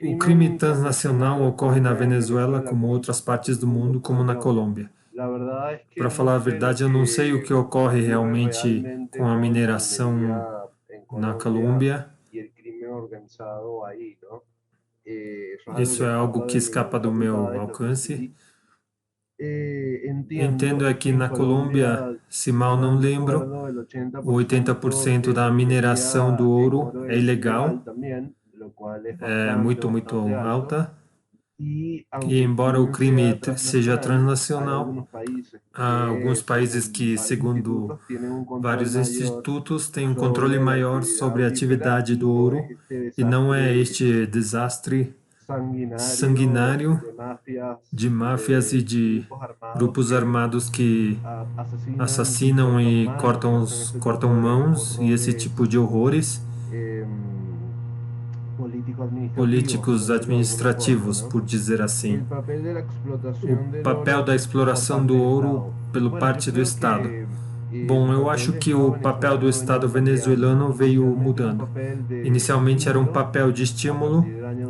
O crime transnacional ocorre na Venezuela como outras partes do mundo, como na Colômbia. Para falar a verdade, eu não sei o que ocorre realmente com a mineração na Colômbia. Isso é algo que escapa do meu alcance. Entendo é que na Colômbia, se mal não lembro, 80% da mineração do ouro é ilegal, é muito, muito alta. E embora o crime seja transnacional, há alguns países que, segundo vários institutos, têm um controle maior sobre a atividade do ouro e não é este desastre sanguinário de máfias e de grupos armados que assassinam e cortam mãos e esse tipo de horrores políticos administrativos, por dizer assim. O papel da exploração do ouro pelo parte do Estado. Bom, eu acho que o papel do Estado venezuelano veio mudando. Inicialmente era um papel de estímulo,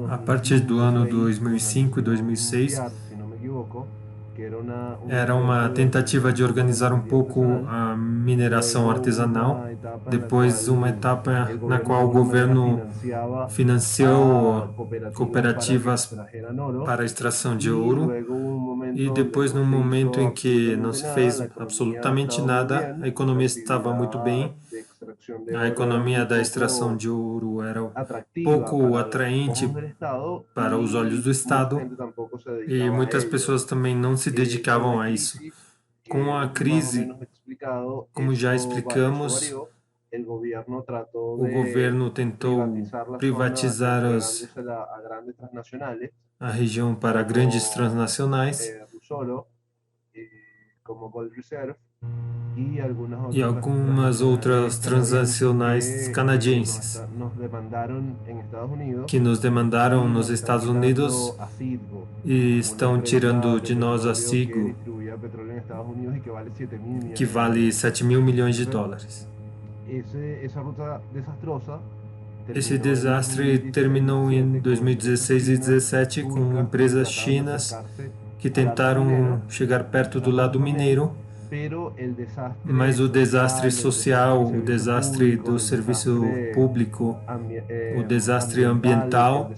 a partir do ano 2005 e 2006, era uma tentativa de organizar um pouco a mineração artesanal, depois uma etapa na qual o governo financiou cooperativas para a extração de ouro, e depois, num momento em que não se fez absolutamente nada, a economia estava muito bem, a economia da extração de ouro era pouco atraente para os olhos do Estado e muitas pessoas também não se dedicavam a isso. Com a crise, como já explicamos, o governo tentou privatizar a região para grandes transnacionais e algumas outras transnacionais canadenses que nos demandaram nos Estados Unidos e estão tirando de nós a Ciggo, que vale 7 mil milhões de dólares. Esse desastre terminou em 2016 e 2017 com empresas chinas que tentaram chegar perto do lado mineiro, mas o desastre social, o desastre do serviço público, o desastre ambiental,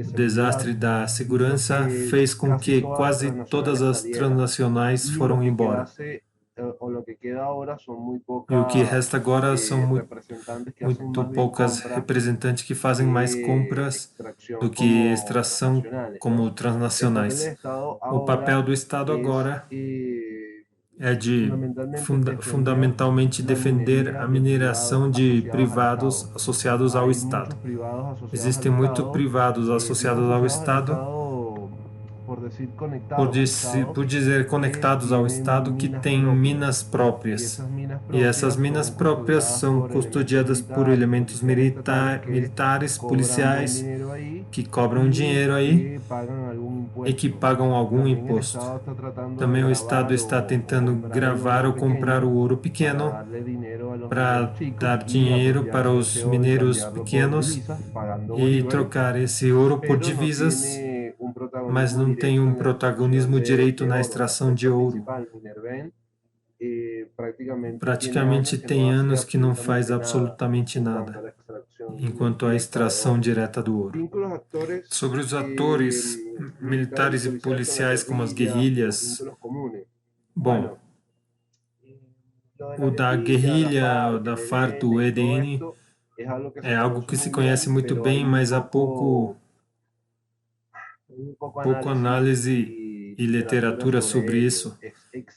o desastre da segurança fez com que quase todas as transnacionais foram embora. E o que resta agora são muito poucas representantes que fazem mais compras do que extração como transnacionais. O papel do Estado agora é de fundamentalmente defender a mineração de privados associados ao Estado. Existem muitos privados associados ao Estado, por dizer conectados ao Estado, que têm minas próprias. E essas minas próprias são custodiadas por elementos militares, policiais, que cobram dinheiro aí e que pagam algum imposto. Também o Estado está tentando gravar ou comprar o ouro pequeno para dar dinheiro para os mineiros pequenos e trocar esse ouro por divisas, mas não tem um protagonismo direito na extração de ouro. Praticamente tem anos que não faz absolutamente nada, enquanto a extração direta do ouro. Sobre os atores militares e policiais como as guerrilhas, bom, o da guerrilha, da FARC, do EDN, é algo que se conhece muito bem, mas há pouco análise e literatura sobre isso.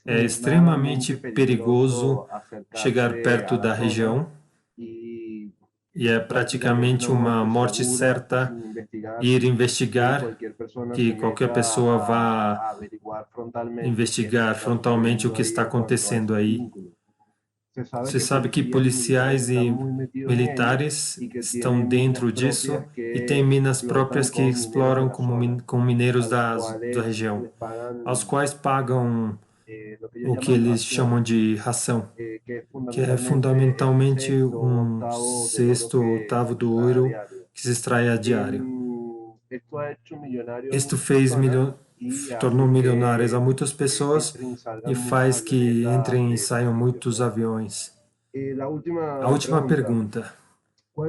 É extremamente perigoso chegar perto da região e é praticamente uma morte certa ir investigar, que qualquer pessoa vá investigar frontalmente o que está acontecendo aí. Você sabe que policiais e militares estão dentro disso e tem minas próprias que exploram com mineiros da região, aos quais pagam o que eles chamam de ração, que é fundamentalmente um sexto ou oitavo do ouro que se extrai a diário. Isto tornou milionárias a muitas pessoas e faz que entrem e saiam muitos aviões. A última pergunta.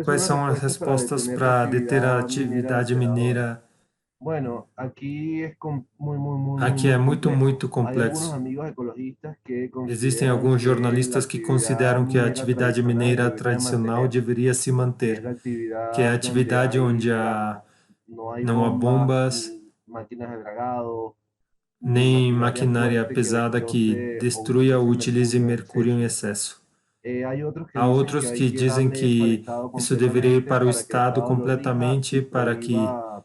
Quais são as respostas para deter a atividade mineira? Aqui é muito complexo. Existem alguns jornalistas que consideram que a atividade mineira tradicional deveria se manter, que é a atividade onde não há bombas, máquinas de dragado, nem maquinaria maquinária fuerte que pesada que veloce o destrua ou utilice utilize mercúrio em exceso. excesso. Há Hay outros otros que que dizem dicen que hay que que darle eso isso deveria ir completamente para o para que el Estado Estado lo rija y completamente para que prohíba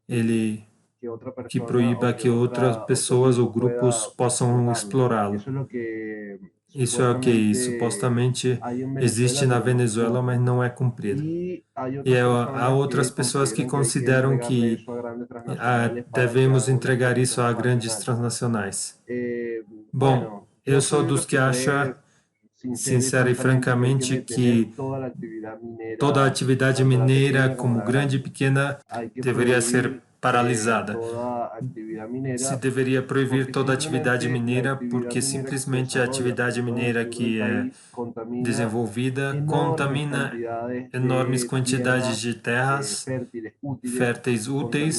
ele que otra que persona proíba o que que outras otro pessoas ou grupo grupos pueda possam explotarlo. explorá-lo. Eso es lo que Isso é o que supuestamente supostamente hay en existe Venezuela, na pero no se Venezuela, mas cumple. não é cumprido. Y hay E otras há personas outras que pessoas que consideran que hay que consideram entregarle que eso a grandes transnacionales para que devemos hagan una entregar isso explotación a grandes marginal. transnacionais. Bom, Bueno, eu yo sou soy de dos los que que acha, cree sincero y sincero e francamente que hay que francamente, detener que toda la actividad toda a minera, atividade tanto la mineira, pequeña como como la grande e grande. pequena, Hay que deveria ser prohibir paralisada. toda actividad Se minera deveria proibir porque toda atividade simplemente la mineira, actividad porque minera que se simplesmente a desarrolla por atividade todo el mineira sur del que é país contamina desenvolvida enormes contamina cantidades enormes de quantidades tierras de terras fértiles, útiles, férteis úteis,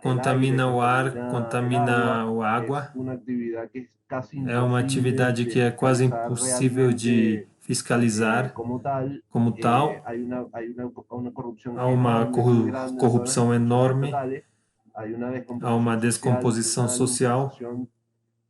contamina el aire, contamina o ar, contamina el agua. contamina a Es água. una actividad que es casi É uma imposible atividade de que é quase fiscalizar impossível de realmente fiscalizar como tal. como tal. Hay una corrupción Há uma enorme, muy grande en todas las corrupção instituciones enorme, estatales. Hay una há uma descomposición social, descomposição una social alimentación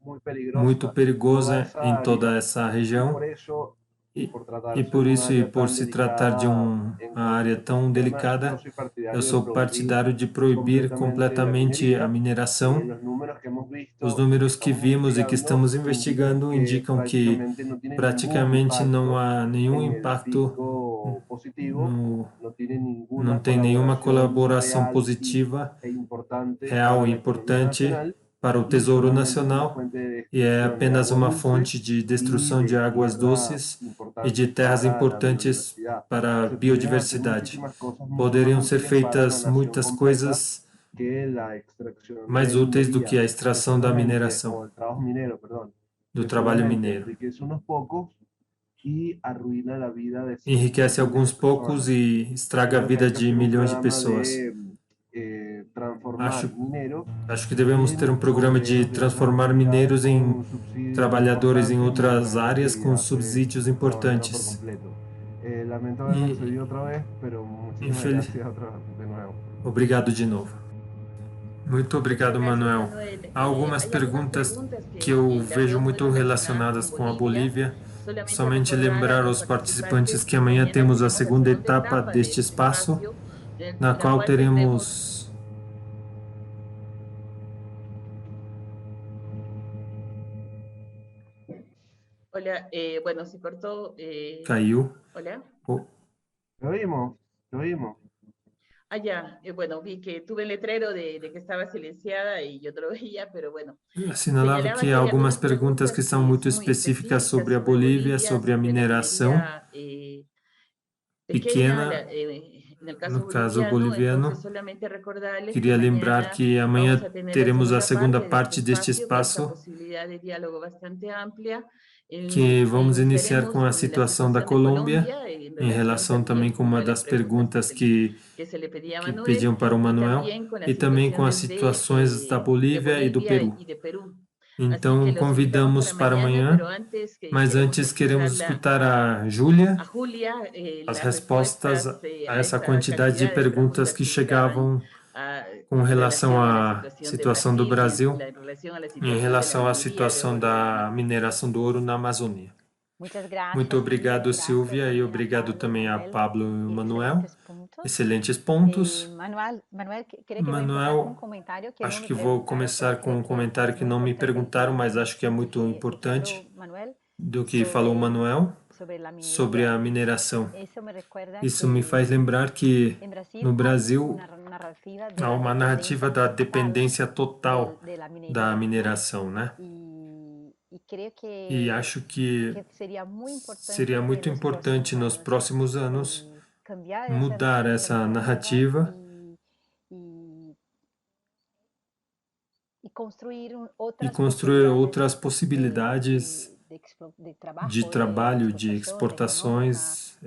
muy muito peligrosa en toda perigosa esa em toda área. essa Y região. por eso, y E, por e tratarse de por un isso, e área por tan se tratar de delicada en uma cuanto a área su tão ecosistema, yo delicada, soy eu partidario de sou prohibir partidário de proibir completamente la completamente a minería. mineração. Los números que hemos Os visto y que números que estamos vimos e que investigando estamos indican investigando que indicam que prácticamente no tiene ningún praticamente não impacto há nenhum en el impacto, pico positivo, no, no tiene não ninguna tem nenhuma colaboración colaboração real positiva, e importante real para e la economía importante nacional, para o y Tesouro solamente es una Nacional, fuente de e é destrucción de apenas agua uma dulce fonte de y destruição de de águas tierras doces e de importantes terras para la importantes biodiversidad. para a Se podrían hacer biodiversidade. muchísimas cosas mucho más Poderiam ser útiles para la feitas nación muitas completa coisas que la extracción mais de úteis do que minería, a extração da precisamente, mineração, o el trabajo minero, perdón, do que trabalho solamente mineiro. enriquece unos pocos y arruina la vida de cientos de Enriquece miles de alguns personas. poucos e estraga a Creo que vida hay que de hacer un milhões de programa pessoas. de transformar Acho, mineros acho que devemos ter um en programa de obreros de otras transformar actividades mineiros con em un subsidio trabalhadores em importante outras mientras la áreas com actividad subsídios se desarrolla por importantes. completo. Lamento haberme E, excedido otra vez, pero muchísimas infeliz... gracias de nuevo. Obrigado de novo. Muito obrigado, Muchas gracias, Manuel. Manuel. Há algumas Hay algunas perguntas preguntas que eu las vejo veo muy muito relacionadas relacionadas con com a Bolivia. Bolívia. Solamente Somente recordar a lembrar los aos participantes participantes que que amanhã mañana temos a tenemos la segunda segunda etapa etapa de deste este espaço, espacio, na en la qual cual tendremos... teremos Hola, bueno, se cortó. caiu. Hola. Oh, Lo oímos, lo oímos. Ah, ya, bueno, vi que tuve el letrero de que estaba silenciada y yo no lo veía, pero bueno. assinalava Señalaba que que há hay algumas algunas perguntas que preguntas são que muito son muy específicas específicas sobre a sobre Bolívia, Bolivia, sobre a sobre la mineração minería pequeña, pequena, en el caso no caso boliviano. Entonces, boliviano. solamente recordarles que Queria lembrar mañana que vamos amanhã a tener teremos a la segunda segunda parte parte de este deste espacio, con esta espaço, posibilidad de diálogo bastante amplia. que vamos iniciar Iniciaremos com a la situação da situación de Colômbia, Colombia, en em relación relação também también com con uma todas las das preguntas perguntas que se le pedía a que Manuel, pediam para o y Manuel, también con e las também com as situaciones situações da de Bolívia e do Bolivia Peru. y de Perú. Así que Então, los invitamos convidamos para para mañana, pero amanhã, antes mas queremos antes queremos escucharla escutar a Júlia, a Julia, as las respostas respuestas a a essa esa quantidade de cantidad de perguntas preguntas que que llegaban chegavam com en relação relación a la à situación de situação do Brasil y Brasil, en relación a la em situación de la relação à minería de situação oro en la da Amazônia. mineração do ouro na Amazônia. Muchas Muito gracias, obrigado, Silvia. Silvia, e Gracias obrigado también a também a Pablo y Pablo e Manuel. Manuel. Excelentes puntos. Excelentes pontos. Manuel, creo que voy a empezar con un Manuel, comentario que no acho me que vou preguntaron, começar pero com creo um que comentário es que muy não me importante perguntaram, mas acho que é el muito que importante, habló Manuel do que falou Manuel sobre la sobre a minería. mineração. Eso me recuerda Isso que me faz lembrar que en Brasil no hay Brasil una narrativa de há la uma narrativa dependencia da total dependência total de la da minería, ¿no? mineração, né? Y creo E acho que que sería muy seria muito importante nos próximos anos cambiar mudar essa narrativa y construir e construir outras possibilidades de trabalho, de exportações,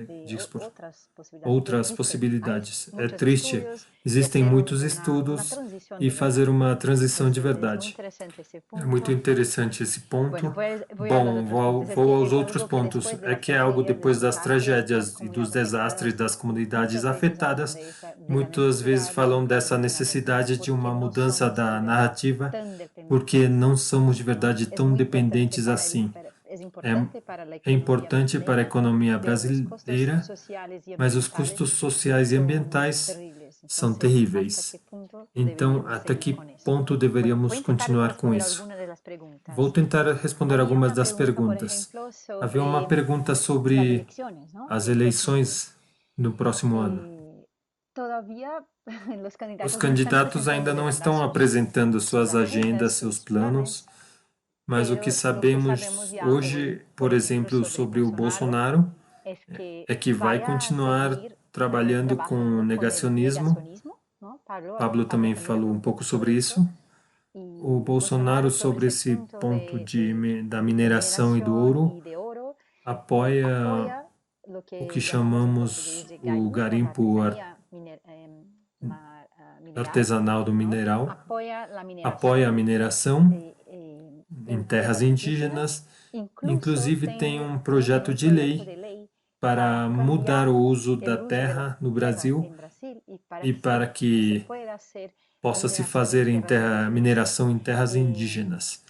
outras possibilidades. É triste, existem muitos estudos e fazer uma transição de verdade. É muito interessante esse ponto. Bom, vou aos outros pontos. É que é algo depois das tragédias e dos desastres das comunidades afetadas. Muitas vezes falam dessa necessidade de uma mudança da narrativa, porque não somos de verdade tão dependentes assim. É importante para a economia brasileira, mas os custos sociais e ambientais são terríveis. Então, até que ponto deveríamos continuar com isso? Vou tentar responder algumas das perguntas. Havia uma pergunta sobre as eleições no próximo ano. Os candidatos ainda não estão apresentando suas agendas, seus planos, mas o que sabemos hoje, por exemplo, sobre o Bolsonaro, é que vai continuar trabalhando com negacionismo. Pablo também falou um pouco sobre isso. O Bolsonaro, sobre esse ponto da mineração e do ouro, apoia o que chamamos o garimpo artesanal do mineral, apoia a mineração em terras indígenas, inclusive tem um projeto de lei para mudar o uso da terra no Brasil e para que possa se fazer mineração em terras indígenas.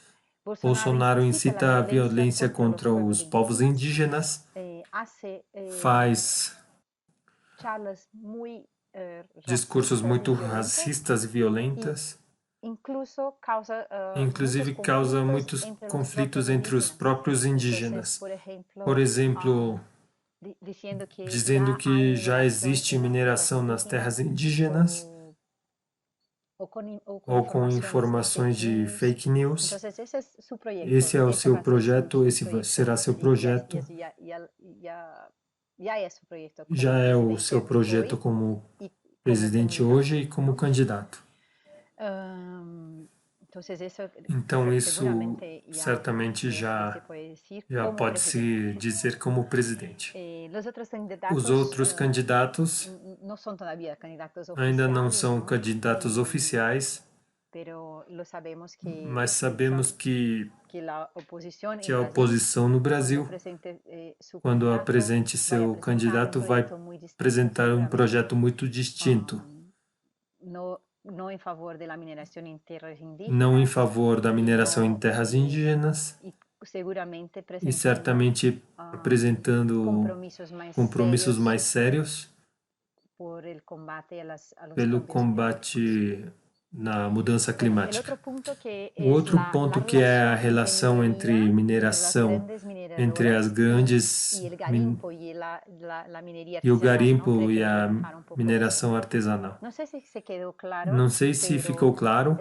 Bolsonaro incita a violência contra os povos indígenas, faz discursos muito racistas e violentos, inclusive causa muitos conflitos entre os próprios indígenas. Por exemplo, dizendo que já existe mineração nas terras indígenas, ou com informações de fake news. Esse é o seu projeto, esse será seu projeto. Já é o seu projeto como presidente hoje e como candidato. Então, isso certamente já pode se dizer como presidente. Os outros candidatos ainda não são candidatos oficiais, mas sabemos que a oposição no Brasil, quando apresente seu candidato, vai apresentar um projeto muito distinto. Não em favor da mineração em terras indígenas e certamente apresentando compromissos mais sérios pelo combate na mudança climática. O outro ponto que é a relação entre mineração, entre as grandes e o garimpo e a mineração artesanal. Não sei se ficou claro,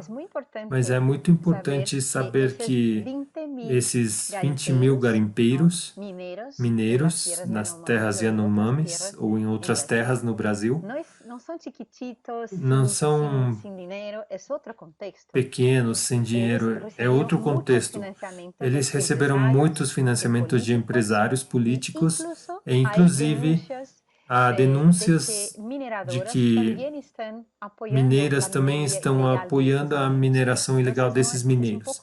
mas é muito importante saber que esses 20 mil garimpeiros mineiros nas terras Yanomamis ou em outras terras no Brasil não são pequenos, sem dinheiro, é outro contexto. Eles receberam muitos financiamentos de empresários políticos e, inclusive, há denúncias de que mineiras também estão apoiando a mineração ilegal desses mineiros.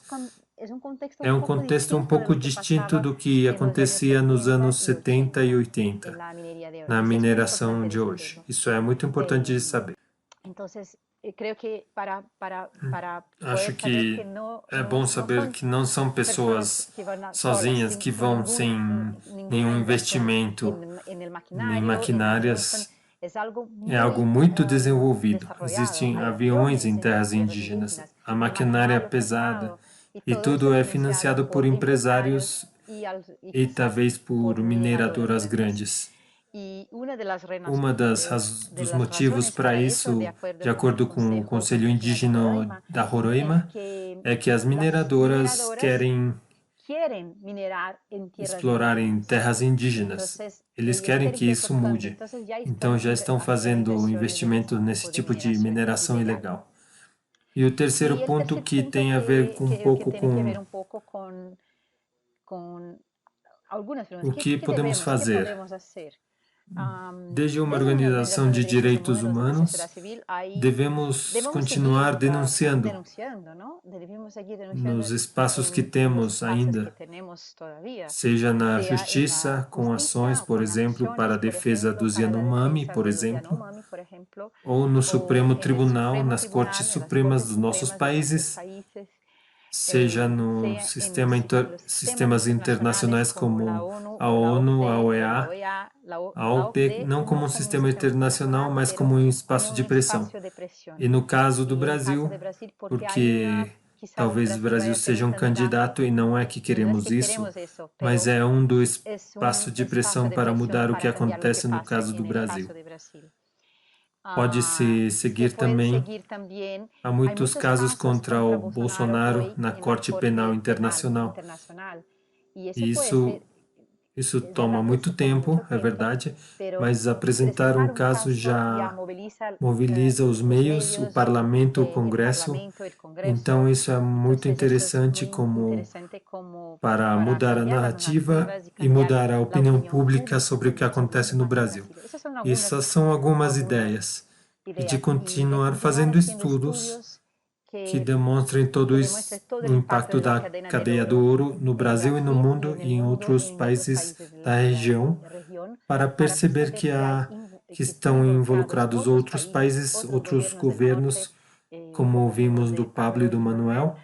É um contexto um pouco distinto do que acontecia nos anos 70 e 80, na mineração de hoje. Isso é muito importante de saber. Acho que é bom saber que não são pessoas sozinhas que vão sem nenhum investimento em maquinárias. É algo muito desenvolvido. Existem aviões em terras indígenas, a maquinária é pesada e tudo é financiado por empresários e talvez por mineradoras grandes. Dos motivos para isso, de acordo com o Conselho Indígena da Roraima, é que as mineradoras querem explorar em terras indígenas. Eles querem que isso mude. Então já estão fazendo investimento nesse tipo de mineração ilegal. E o terceiro ponto que tem a ver com o que podemos fazer. Desde uma organização de direitos humanos, devemos continuar denunciando nos espaços que temos ainda, seja na justiça, com ações, por exemplo, para a defesa dos Yanomami, por exemplo, ou no Supremo Tribunal, nas Cortes Supremas dos nossos países, seja no sistemas internacionais como a ONU, a OEA, a OPE, não como um sistema internacional, mas como um espaço de pressão. E no caso do Brasil, porque talvez o Brasil seja um candidato e não é que queremos isso, mas é um dos espaços de pressão para mudar o que acontece no caso do Brasil. Pode-se seguir também. Há muitos casos contra o Bolsonaro na Corte Penal Internacional. E isso toma muito tempo, é verdade, mas apresentar um caso já mobiliza os meios, o Parlamento, o Congresso. Então, isso é muito interessante para mudar a narrativa e mudar a opinião pública sobre o que acontece no Brasil. Essas são algumas ideias. E de continuar fazendo estudos que demonstrem todo o impacto da cadeia do ouro no Brasil e no mundo e em outros países da região, para perceber que estão involucrados outros países, outros governos, como vimos do Pablo e do Manuel,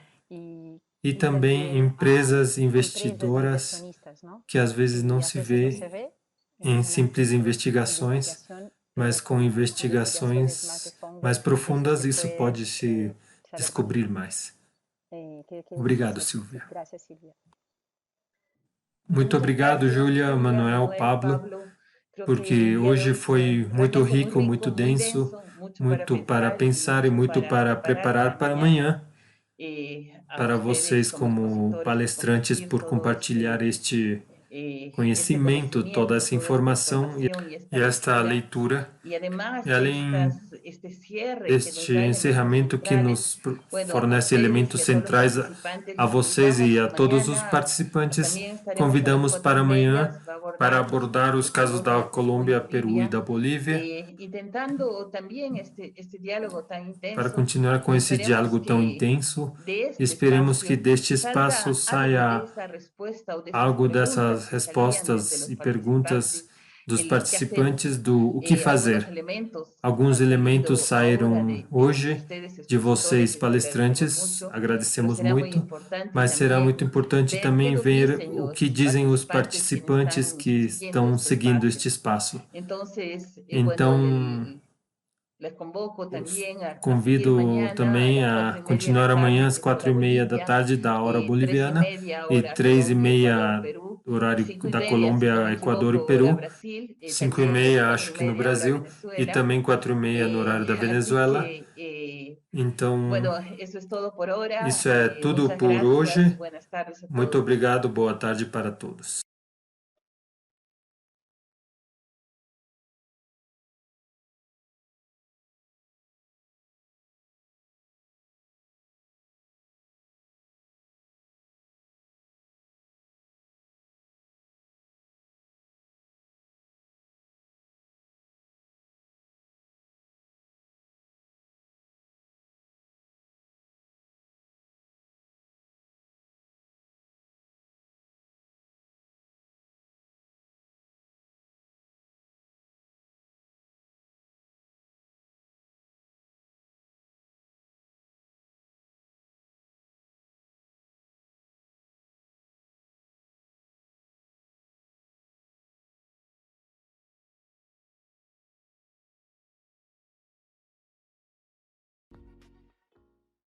e também empresas investidoras que às vezes não se vê em simples investigações, mas com investigações mais profundas, isso pode se descobrir mais. Obrigado, Silvia. Muito obrigado, Júlia, Manuel, Pablo, porque hoje foi muito rico, muito denso, muito para pensar e muito para preparar para amanhã. Para vocês, como palestrantes, por compartilhar este conhecimento, toda essa informação e esta leitura, e além deste encerramento que nos fornece elementos centrais a vocês e a todos os participantes, convidamos para amanhã para abordar os casos da Colômbia, Peru e da Bolívia, para continuar com esse diálogo tão intenso. Esperemos que deste espaço saia algo dessas respostas e perguntas dos participantes do o que fazer. Alguns elementos saíram hoje de vocês, palestrantes, agradecemos muito, mas será muito importante também ver o que dizem os participantes que estão seguindo este espaço. Então, convido também a continuar amanhã às 4:30 da tarde da hora boliviana e 3:30 do horário da Colômbia, Equador e Peru, 5:30 acho que no Brasil e também 4:30 no horário da Venezuela. Então, isso é tudo por hoje. Muito obrigado, boa tarde para todos.